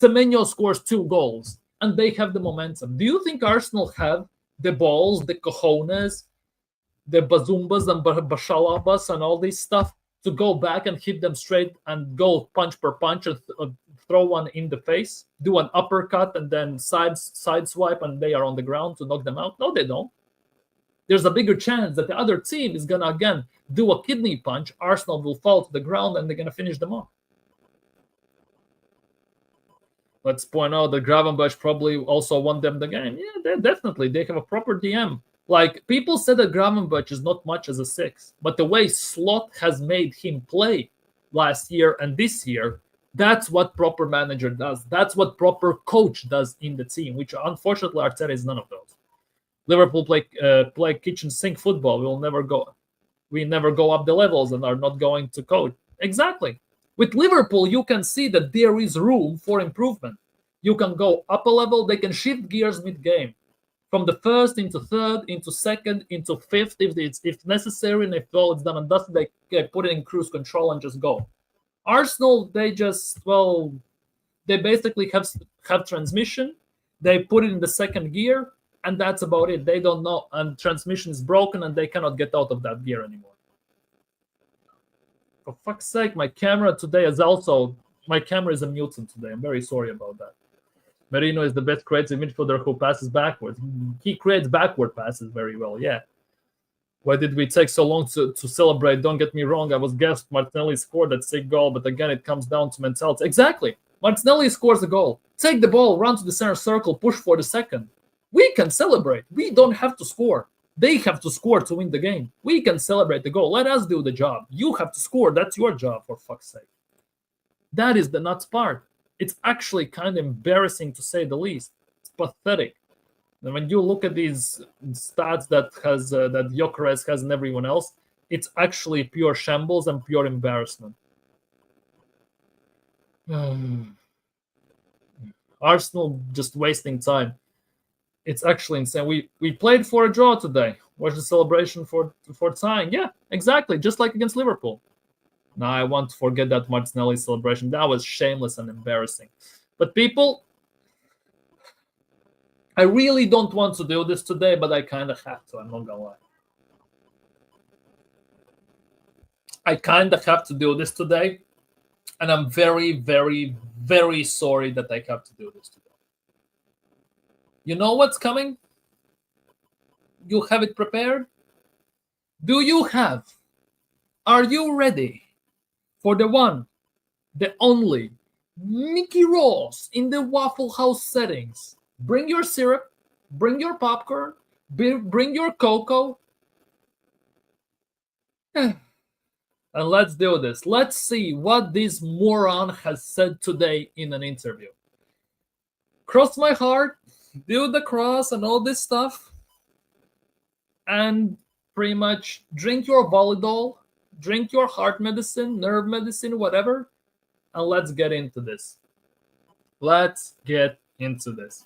Speaker 1: Semenyo scores 2 goals and they have the momentum. Do you think Arsenal have the balls, the cojones, the bazumbas and bashalabas and all this stuff to go back and hit them straight and go punch per punch and throw one in the face, do an uppercut and then side swipe and they are on the ground to knock them out? No, they don't. There's a bigger chance that the other team is going to, again, do a kidney punch. Arsenal will fall to the ground and they're going to finish them off. Let's point out that Gravenberch probably also won them the game. Yeah, definitely. They have a proper DM. Like, people said that Gravenberch is not much as a 6, but the way Slot has made him play last year and this year, that's what proper manager does. That's what proper coach does in the team, which unfortunately Arteta is none of those. Liverpool play kitchen sink football. We never go up the levels and are not going to coach. Exactly. With Liverpool, you can see that there is room for improvement. You can go up a level. They can shift gears mid-game. From the first into third, into second, into fifth, if necessary, and if all it's done and dusted, they put it in cruise control and just go. Arsenal, they basically have transmission. They put it in the second gear, and that's about it. They don't know, and transmission is broken, and they cannot get out of that gear anymore. For fuck's sake, my camera is a mutant today. I'm very sorry about that. Merino is the best creative midfielder who passes backwards. He creates backward passes very well, yeah. Why did we take so long to celebrate? Don't get me wrong, I was gassed Martinelli scored that sick goal, but again, it comes down to mentality. Exactly. Martinelli scores a goal. Take the ball, run to the center circle, push for the second. We can celebrate. We don't have to score. They have to score to win the game. We can celebrate the goal. Let us do the job. You have to score. That's your job, for fuck's sake. That is the nuts part. It's actually kind of embarrassing to say the least. It's pathetic. And when you look at these stats that Gyökeres has and everyone else, it's actually pure shambles and pure embarrassment. Arsenal just wasting time. It's actually insane. We played for a draw today. What's the celebration for tying? Yeah, exactly. Just like against Liverpool. Now I want to forget that Martinelli celebration. That was shameless and embarrassing. But people, I really don't want to do this today, but I kind of have to. I'm not gonna lie. I kind of have to do this today, and I'm very, very, very sorry that I have to do this today. You know what's coming? You have it prepared? Do you have? Are you ready for the one, the only Mickey Ross in the Waffle House settings? Bring your syrup, bring your popcorn, bring your cocoa, and let's do this. Let's see what this moron has said today in an interview. Cross my heart, do the cross, and all this stuff, and pretty much drink your Volidol, drink your heart medicine, nerve medicine, whatever, and let's get into this. Let's get into this.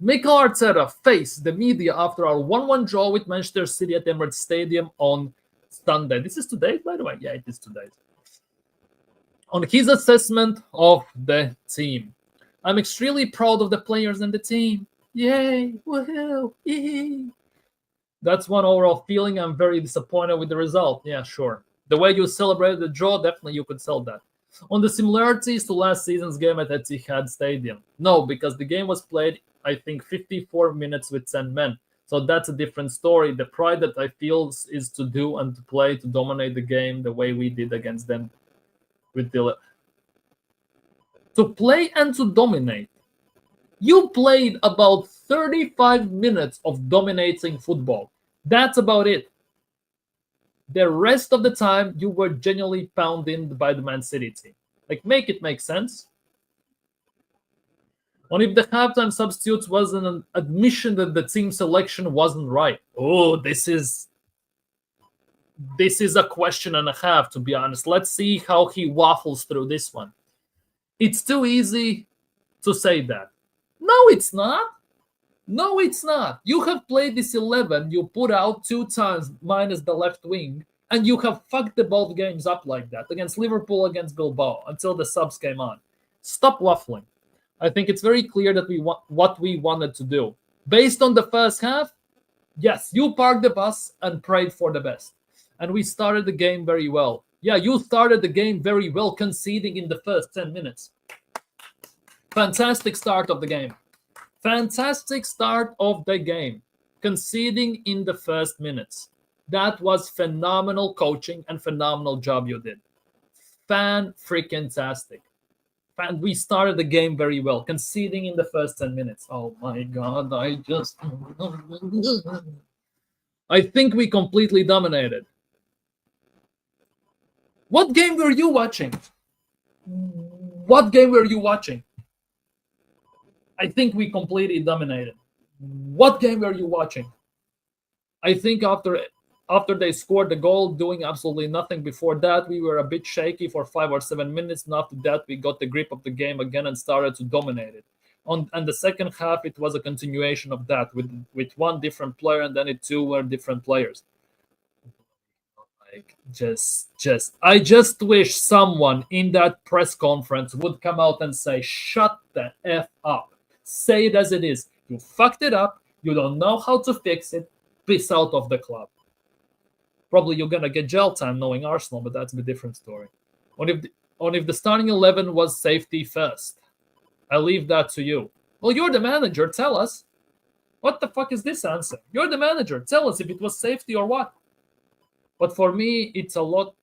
Speaker 1: Mikel Arteta faced the media after our 1-1 draw with Manchester City at Emirates Stadium on Sunday. This is today, by the way. Yeah, it is today. On his assessment of the team. I'm extremely proud of the players and the team. Yay! Woohoo! Yee! That's one overall feeling. I'm very disappointed with the result. Yeah, sure. The way you celebrated the draw, definitely you could sell that. On the similarities to last season's game at Etihad Stadium. No, because the game was played, I think, 54 minutes with 10 men. So that's a different story. The pride that I feel is to do and to play, to dominate the game the way we did against them. To play and to dominate. You played about 35 minutes of dominating football. That's about it. The rest of the time, you were genuinely pounded by the Man City team. Like, make it make sense. And if the halftime substitutes was an admission that the team selection wasn't right. Oh, this is a question and a half, to be honest. Let's see how he waffles through this one. It's too easy to say that. No, it's not. No, it's not. You have played this 11. You put out 2 times minus the left wing, and you have fucked the both games up like that against Liverpool, against Bilbao, until the subs came on. Stop waffling. I think it's very clear that we want what we wanted to do. Based on the first half, yes, you parked the bus and prayed for the best. And we started the game very well. Yeah, you started the game very well, conceding in the first 10 minutes. Fantastic start of the game. Fantastic start of the game. Conceding in the first minutes. That was phenomenal coaching and phenomenal job you did. Fan-freaking-tastic. We started the game very well, conceding in the first 10 minutes. Oh my God, I think we completely dominated. What game were you watching? What game were you watching? I think we completely dominated. What game were you watching? I think after they scored the goal, doing absolutely nothing before that, we were a bit shaky for 5 or 7 minutes. And after that, we got the grip of the game again and started to dominate it. And the second half, it was a continuation of that with one different player, and then 2 were different players. Like, I just wish someone in that press conference would come out and say, shut the F up. Say it as it is. You fucked it up. You don't know how to fix it. Peace out of the club. Probably you're going to get jail time knowing Arsenal, but that's a different story. On if the starting 11 was safety first. I leave that to you. Well, you're the manager. Tell us. What the fuck is this answer? You're the manager. Tell us if it was safety or what. But for me, it's a lot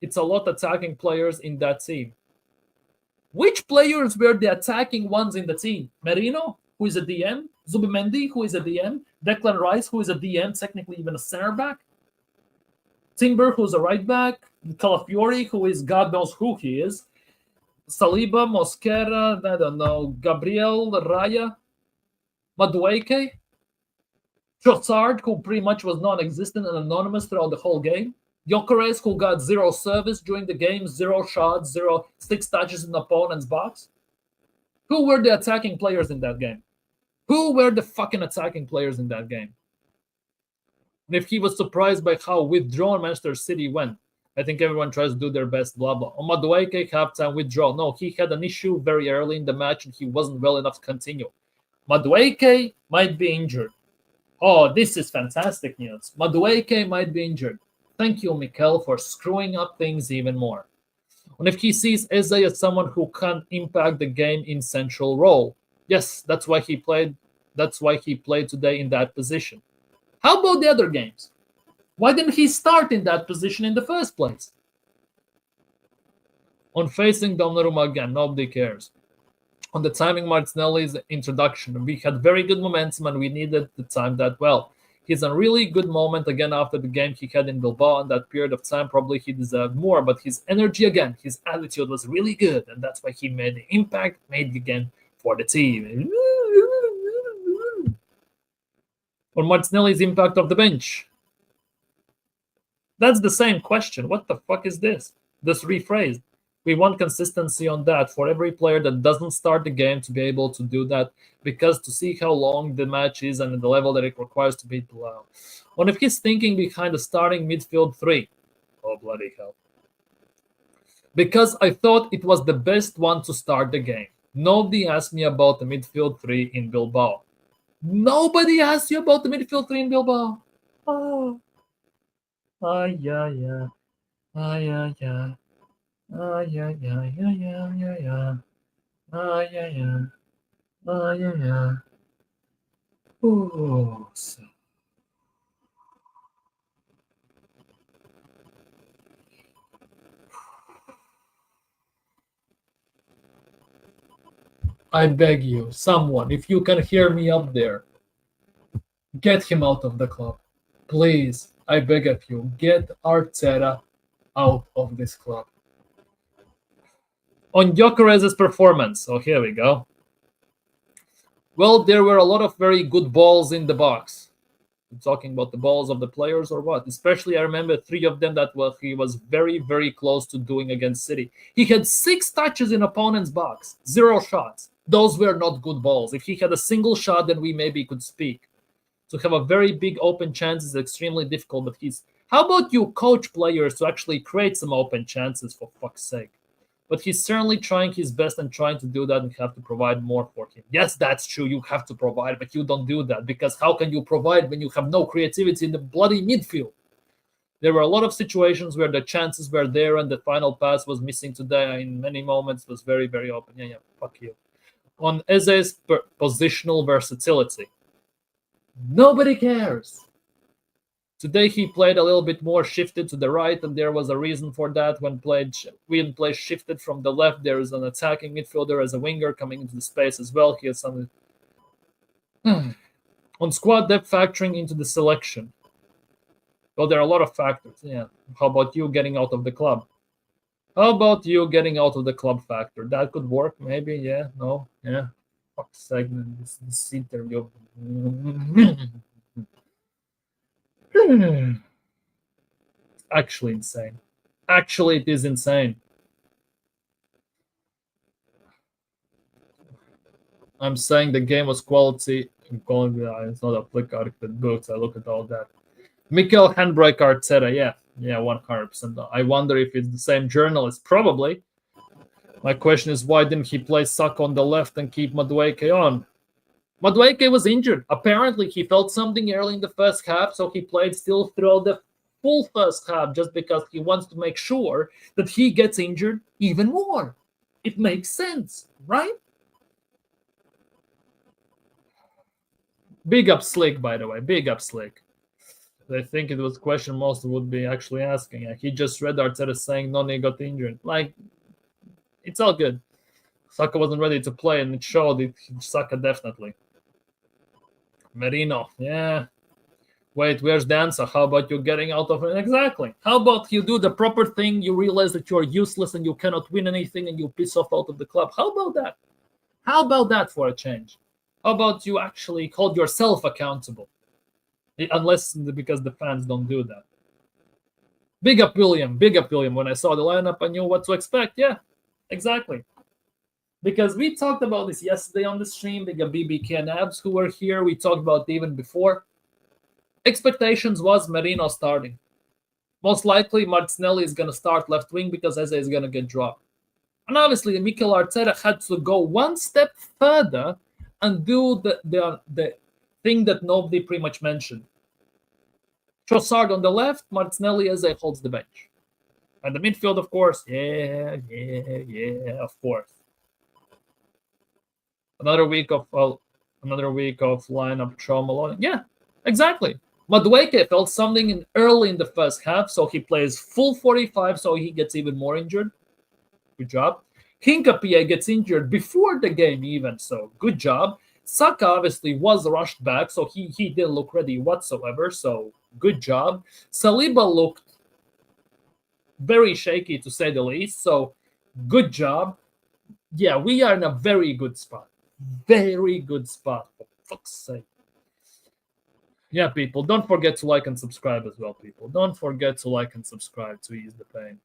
Speaker 1: attacking players in that team. Which players were the attacking ones in the team? Merino, who is a DM. Zubimendi, who is a DM. Declan Rice, who is a DM, technically even a center back. Timber, who's a right back. Calafiori, who is God knows who he is. Saliba, Mosquera, I don't know. Gabriel, Raya. Madueke. Trossard, who pretty much was non-existent and anonymous throughout the whole game. Gyökeres, who got 0 service during the game, 0 shots, 6 touches in the opponent's box. Who were the attacking players in that game? Who were the fucking attacking players in that game? And if he was surprised by how withdrawn Manchester City went, I think everyone tries to do their best, blah, blah. On Madueke, halftime withdrawal. No, he had an issue very early in the match and he wasn't well enough to continue. Madueke might be injured. Oh, this is fantastic news. Madueke might be injured. Thank you, Mikel, for screwing up things even more. And if he sees Eze as someone who can impact the game in central role, yes, that's why he played. That's why he played today in that position. How about the other games? Why didn't he start in that position in the first place? On facing Donnarumma again, nobody cares. On the timing Martinelli's introduction, we had very good momentum and we needed to time that well. He's a really good moment again after the game he had in Bilbao, and that period of time probably he deserved more, but his energy again, his attitude was really good, and that's why he made the impact, made the game for the team. On Martinelli's impact off the bench. That's the same question. What the fuck is this? This rephrased. We want consistency on that for every player that doesn't start the game to be able to do that, because to see how long the match is and the level that it requires to beat Bilbao. What if he's thinking behind the starting midfield three? Oh, bloody hell. Because I thought it was the best one to start the game. Nobody asked me about the midfield three in Bilbao. Nobody asked you about the midfield three in Bilbao. Oh. Yeah, yeah. Yeah, yeah. Yeah, yeah, yeah, yeah, yeah, yeah. Yeah, yeah. Yeah, yeah. Oh, so. I beg you, someone, if you can hear me up there, get him out of the club. Please, I beg of you, get Arteta out of this club. On Gyökeres's performance, so here we go. Well, there were a lot of very good balls in the box. You're talking about the balls of the players or what? Especially, I remember three of them that he was very, very close to doing against City. He had 6 touches in opponent's box, 0 shots. Those were not good balls. If he had a single shot, then we maybe could speak. To have a very big open chance is extremely difficult, but he's... How about you coach players to actually create some open chances, for fuck's sake? But he's certainly trying his best and trying to do that, and you have to provide more for him. Yes, that's true, you have to provide, but you don't do that, because how can you provide when you have no creativity in the bloody midfield? There were a lot of situations where the chances were there and the final pass was missing today. In many moments it was very, very open. Yeah, fuck you. On Eze's positional versatility, nobody cares. Today he played a little bit more shifted to the right, and there was a reason for that. When play shifted from the left, there is an attacking midfielder as a winger coming into the space as well. He has some on squad depth factoring into the selection. Well, there are a lot of factors. Yeah. How about you getting out of the club? How about you getting out of the club factor? That could work, maybe. Yeah. No. Yeah. Fuck's sake, this interview. Actually insane. Actually, it is insane. I'm saying the game was quality. It's not a flick arctic books. I look at all that. Mikel Handbrake Arteta. Yeah, 100%. I wonder if it's the same journalist. Probably. My question is, why didn't he play Saka on the left and keep Madueke on? Madueke was injured. Apparently, he felt something early in the first half, so he played still throughout the full first half just because he wants to make sure that he gets injured even more. It makes sense, right? Big up Slick, by the way. Big up Slick. I think it was a question most would be actually asking. He just read Arteta saying Noni got injured. Like, it's all good. Saka wasn't ready to play, and it showed it. Saka definitely. Merino, yeah. Wait, where's the answer? How about you getting out of it? Exactly. How about you do the proper thing, you realize that you're useless and you cannot win anything, and you piss off out of the club? How about that? How about that for a change? How about you actually hold yourself accountable? Unless because the fans don't do that. Big up William. Big up William. When I saw the lineup, I knew what to expect. Yeah, exactly. Because we talked about this yesterday on the stream. Big up BBK and Abs who were here. We talked about it even before. Expectations was Merino starting. Most likely Martinelli is going to start left wing because Eze is going to get dropped. And obviously Mikel Arteta had to go one step further and do the thing that nobody pretty much mentioned. Trossard on the left, Martinelli as holds the bench. And the midfield, of course, yeah, of course. Another week of lineup trauma. Yeah, exactly. Madueke felt something early in the first half, so he plays full 45, so he gets even more injured. Good job. Hinkapie gets injured before the game even, so good job. Saka obviously was rushed back, so he didn't look ready whatsoever, so good job. Saliba looked very shaky to say the least, so good job. Yeah, we are in a very good spot. Very good spot, for fuck's sake. Yeah, people, don't forget to like and subscribe as well, people. Don't forget to like and subscribe to ease the pain.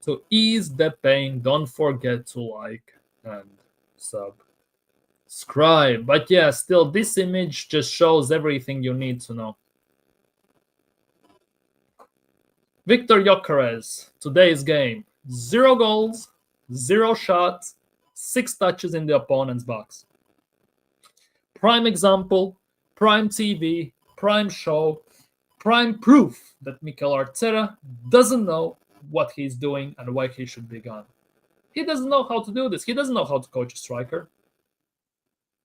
Speaker 1: To ease the pain, don't forget to like and subscribe. But yeah, still, this image just shows everything you need to know. Victor Gyökeres, today's game. 0 goals, 0 shots, 6 touches in the opponent's box. Prime example, prime TV, prime show, prime proof that Mikel Arteta doesn't know what he's doing and why he should be gone. He doesn't know how to do this. He doesn't know how to coach a striker.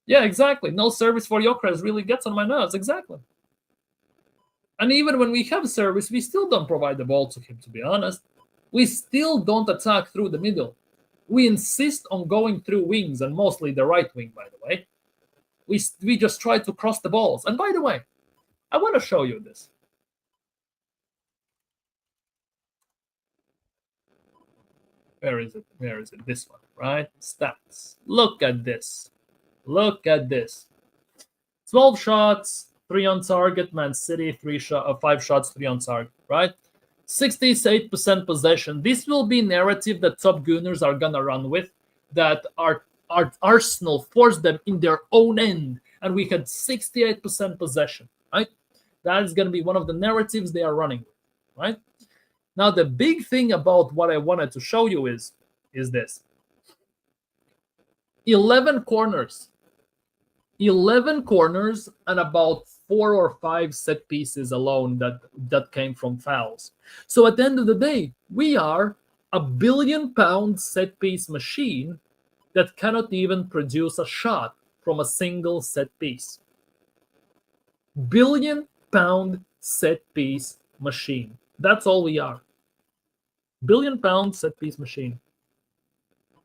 Speaker 1: Yeah, exactly. No service for Gyökeres really gets on my nerves. Exactly. And even when we have service, we still don't provide the ball to him, to be honest. We still don't attack through the middle. We insist on going through wings, and mostly the right wing, by the way. We just try to cross the balls. And by the way, I want to show you this. Where is it? Where is it? This one, right? Stats. Look at this. Look at this. 12 shots, 3 on target. Man City, 5 shots, 3 on target, right? 68% possession. This will be narrative that top Gunners are gonna run with, that our Arsenal forced them in their own end, and we had 68% possession, right? That is gonna be one of the narratives they are running with, right? Now, the big thing about what I wanted to show you is this. 11 corners. 11 corners and about 4 or 5 set pieces alone that came from fouls. So at the end of the day, we are a £1 billion set piece machine that cannot even produce a shot from a single set piece. £1 billion set piece machine. That's all we are. £1 billion set piece machine.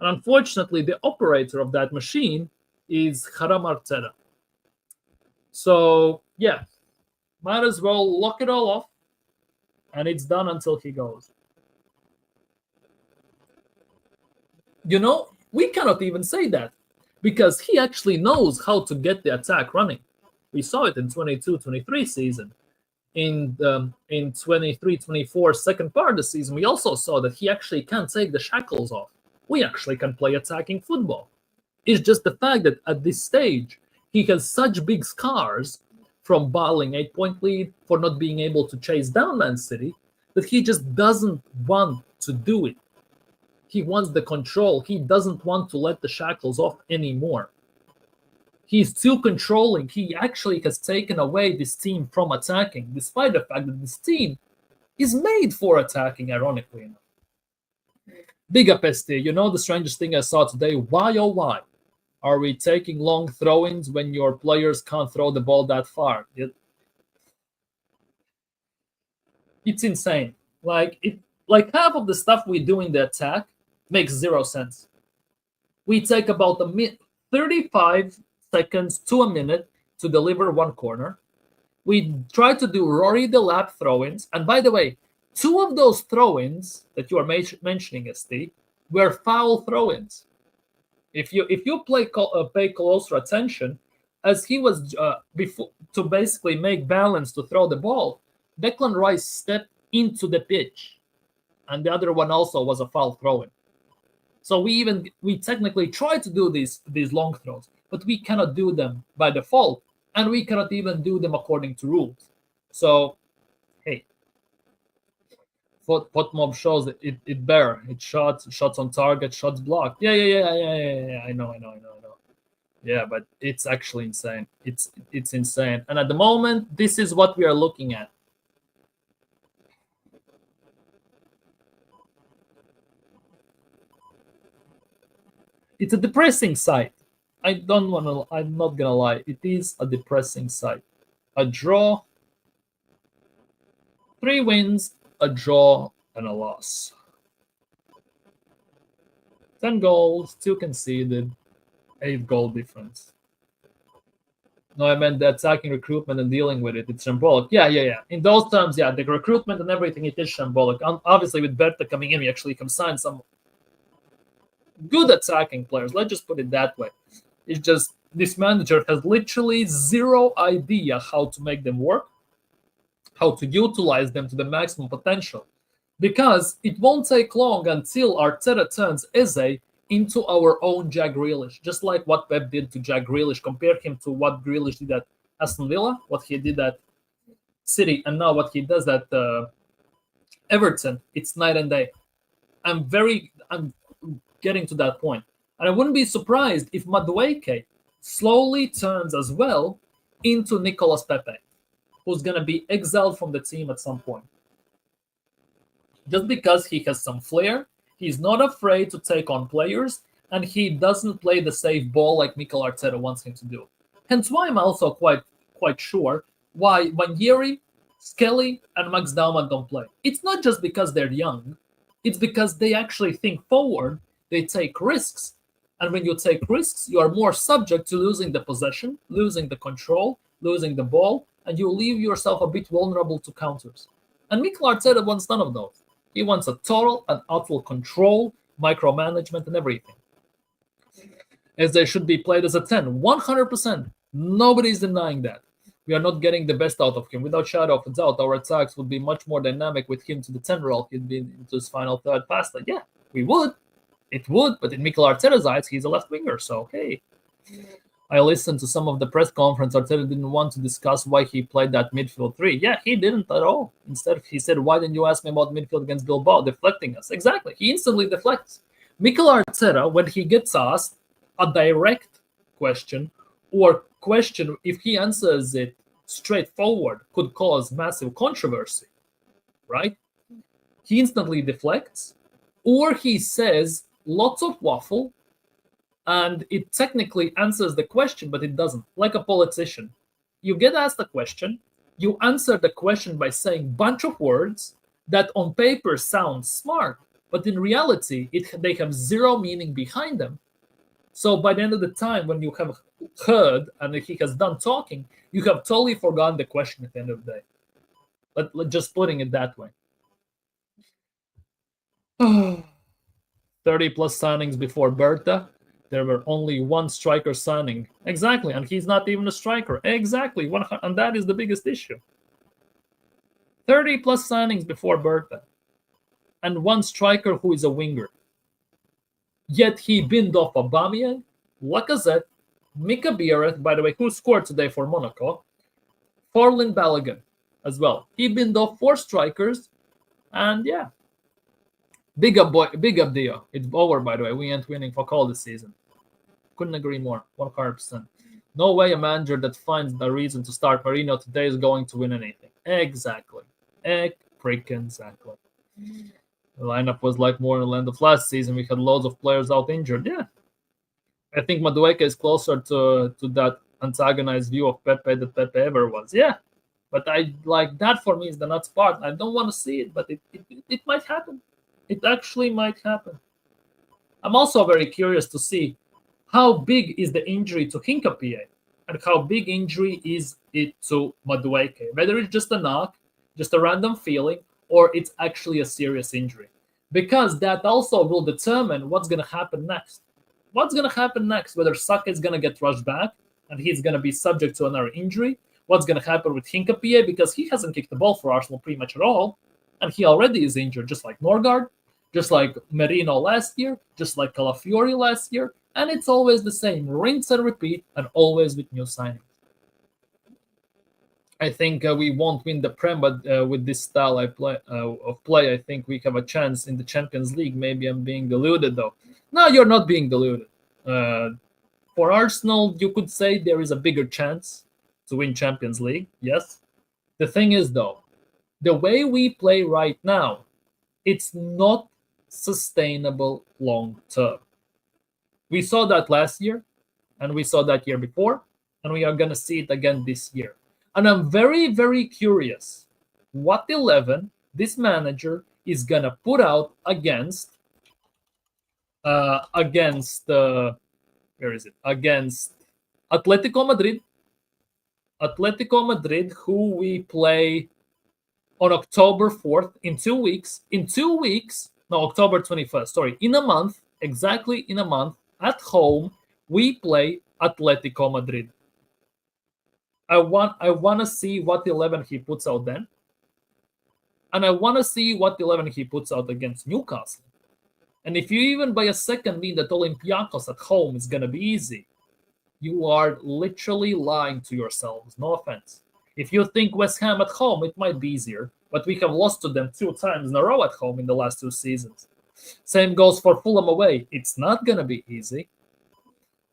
Speaker 1: And unfortunately, the operator of that machine is Haram Arteta. So yeah, might as well lock it all off, and it's done until he goes. You know, we cannot even say that, because he actually knows how to get the attack running. We saw it in 22-23 season. In 23-24 second part of the season, we also saw that he actually can take the shackles off. We actually can play attacking football. It's just the fact that at this stage, he has such big scars from battling 8-point lead, for not being able to chase down Man City, that he just doesn't want to do it. He wants the control. He doesn't want to let the shackles off anymore. He's too controlling. He actually has taken away this team from attacking, despite the fact that this team is made for attacking, ironically enough. Big up, ST. You know the strangest thing I saw today? Why, oh why, are we taking long throw-ins when your players can't throw the ball that far? It's insane. Like half of the stuff we do in the attack makes 0 sense. We take about 35 seconds to a minute to deliver one corner. We try to do Rory the lap throw-ins, and by the way, 2 of those throw-ins that you are mentioning, ST, were foul throw-ins. If you pay closer attention, as he was before to basically make balance to throw the ball, Declan Rice stepped into the pitch, and the other one also was a foul throw-in. So we technically try to do these long throws, but we cannot do them by default, and we cannot even do them according to rules. So, hey, what mob shows it bear. It shots on target, shots blocked. Yeah. I know. Yeah, but it's actually insane. It's insane. And at the moment, this is what we are looking at. It's a depressing sight. I don't want to. I'm not gonna lie. It is a depressing sight. A draw, 3 wins, a draw, and a loss. 10 goals, 2 conceded, 8 goal difference. No, I meant the attacking recruitment and dealing with it. It's shambolic. Yeah. In those terms, yeah, the recruitment and everything, it is shambolic. Obviously, with Berta coming in, we actually can sign some good attacking players. Let's just put it that way. It's just this manager has literally zero idea how to make them work, how to utilize them to the maximum potential. Because it won't take long until Arteta turns Eze into our own Jack Grealish, just like what Pep did to Jack Grealish. Compare him to what Grealish did at Aston Villa, what he did at City, and now what he does at Everton. It's night and day. I'm getting to that point, and I wouldn't be surprised if Madueke slowly turns as well into Nicolas Pepe, who's gonna be exiled from the team at some point. Just because he has some flair, he's not afraid to take on players, and he doesn't play the safe ball like Mikel Arteta wants him to do. Hence why I'm also quite sure why Ranieri, Skelly, and Max Dauman don't play. It's not just because they're young, it's because they actually think forward, they take risks. And when you take risks, you are more subject to losing the possession, losing the control, losing the ball, and you leave yourself a bit vulnerable to counters. And Mikel Arteta wants none of those. He wants a total and utter control, micromanagement, and everything. As they should be played as a 10, 100%. Nobody's denying that. We are not getting the best out of him. Without shadow of a doubt, our attacks would be much more dynamic with him to the 10 role. He'd be into his final third pass. Like, yeah, we would. It would. But in Mikel Arteta's eyes, he's a left winger. So, hey. I listened to some of the press conference. Arteta didn't want to discuss why he played that midfield 3. Yeah, he didn't at all. Instead, he said, why didn't you ask me about midfield against Bilbao? Deflecting us. Exactly. He instantly deflects. Mikel Arteta, when he gets asked a direct question or question, if he answers it straightforward, could cause massive controversy, right? He instantly deflects, or he says lots of waffle, and it technically answers the question, but it doesn't. Like a politician, you get asked a question, you answer the question by saying a bunch of words that on paper sound smart, but in reality, they have zero meaning behind them. So by the end of the time, when you have heard and he has done talking, you have totally forgotten the question at the end of the day. Just putting it that way. 30 plus signings before Berta. There were only one striker signing. Exactly, and he's not even a striker. Exactly, and that is the biggest issue. 30 plus signings before Berta, and one striker who is a winger. Yet he binned off Aubameyang, Lacazette, Mika Biereth, by the way, who scored today for Monaco, Forlin Balogun as well. He binned off 4 strikers, and yeah. Big up Dio. It's over, by the way. We ain't winning for call this season. Couldn't agree more. 100%. No way a manager that finds the reason to start Marino today is going to win anything. Exactly. Exactly. The lineup was like more in the end of last season. We had loads of players out injured. Yeah. I think Madueke is closer to that antagonized view of Pepe that Pepe ever was. Yeah. But I like that for me is the nuts part. I don't want to see it, but it might happen. It actually might happen. I'm also very curious to see how big is the injury to Hincapié and how big injury is it to Madueke. Whether it's just a knock, just a random feeling, or it's actually a serious injury. Because that also will determine what's going to happen next. What's going to happen next? Whether Saka is going to get rushed back and he's going to be subject to another injury. What's going to happen with Hincapié because he hasn't kicked the ball for Arsenal pretty much at all. And he already is injured, just like Norgard, just like Merino last year, just like Calafiori last year. And it's always the same, rinse and repeat, and always with new signings. I think we won't win the Prem, but with this style of play, I think we have a chance in the Champions League. Maybe I'm being deluded, though. No, you're not being deluded. For Arsenal, you could say there is a bigger chance to win Champions League, yes. The thing is, though, the way we play right now, it's not sustainable long term. We saw that last year, and we saw that year before, and we are going to see it again this year. And I'm very, very curious what 11 this manager is going to put out against where is it? Against Atletico Madrid. Atletico Madrid, who we play on October 4th in 2 weeks. In 2 weeks, no, October 21st, sorry, in a month, exactly in a month, at home, we play Atletico Madrid. I want to see what 11 he puts out then. And I want to see what 11 he puts out against Newcastle. And if you even by a second mean that Olympiacos at home is going to be easy, you are literally lying to yourselves. No offense. If you think West Ham at home, it might be easier, but we have lost to them 2 times in a row at home in the last 2 seasons. Same goes for Fulham away. It's not going to be easy.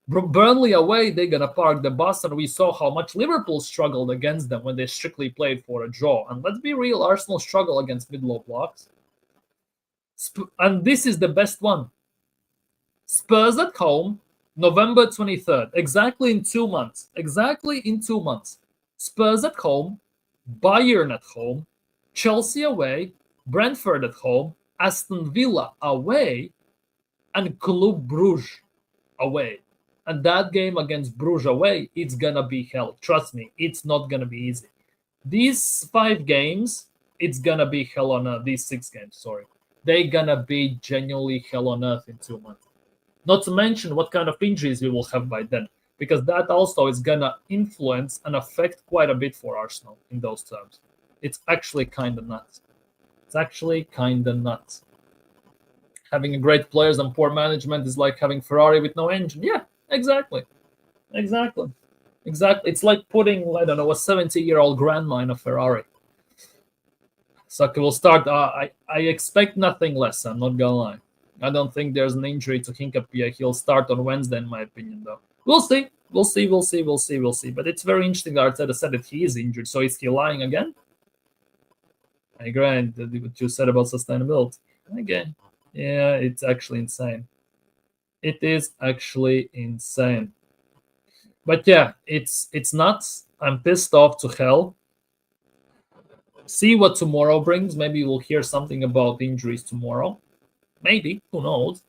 Speaker 1: Burnley away, they're going to park the bus, and we saw how much Liverpool struggled against them when they strictly played for a draw. And let's be real, Arsenal struggle against mid-low blocks. And this is the best one. Spurs at home, November 23rd, exactly in 2 months. Exactly in 2 months. Spurs at home, Bayern at home, Chelsea away, Brentford at home, Aston Villa away, and Club Brugge away. And that game against Bruges away, it's going to be hell. Trust me, it's not going to be easy. These 5 games, it's going to be hell on earth. These 6 games, sorry. They're going to be genuinely hell on earth in 2 months. Not to mention what kind of injuries we will have by then, because that also is going to influence and affect quite a bit for Arsenal in those terms. It's actually kind of nuts. It's actually kind of nuts. Having a great players and poor management is like having Ferrari with no engine. Yeah, exactly. Exactly. It's like putting, I don't know, a 70-year-old grandma in a Ferrari. Saka will start. I expect nothing less. I'm not gonna lie. I don't think there's an injury to Hinkapia. He'll start on Wednesday, in my opinion, though. We'll see. We'll see. But it's very interesting that Arteta said that he is injured. So is he lying again? I agree with what you said about sustainability. Again, yeah, it's actually insane. It is actually insane. But yeah, it's nuts. I'm pissed off to hell. See what tomorrow brings. Maybe we'll hear something about injuries tomorrow. Maybe, who knows.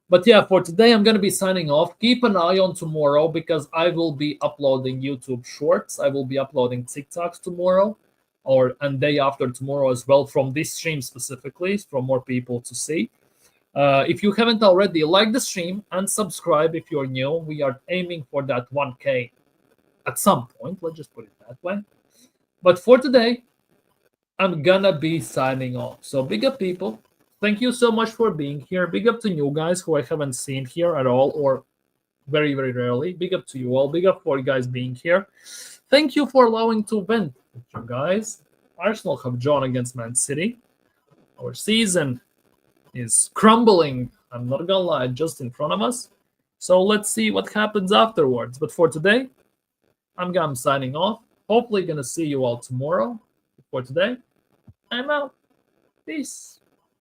Speaker 1: But yeah, for today, I'm going to be signing off. Keep an eye on tomorrow because I will be uploading YouTube Shorts. I will be uploading TikToks tomorrow and day after tomorrow as well from this stream specifically for more people to see. If you haven't already, like the stream and subscribe if you're new. We are aiming for that 1K at some point. Let's just put it that way. But for today, I'm going to be signing off. So big up, people. Thank you so much for being here. Big up to new guys who I haven't seen here at all or very, very rarely. Big up to you all. Big up for you guys being here. Thank you for allowing to vent with you guys. Arsenal have drawn against Man City. Our season is crumbling. I'm not gonna lie, just in front of us. So let's see what happens afterwards. But for today, I'm signing off. Hopefully gonna see you all tomorrow. For today, I'm out. Peace.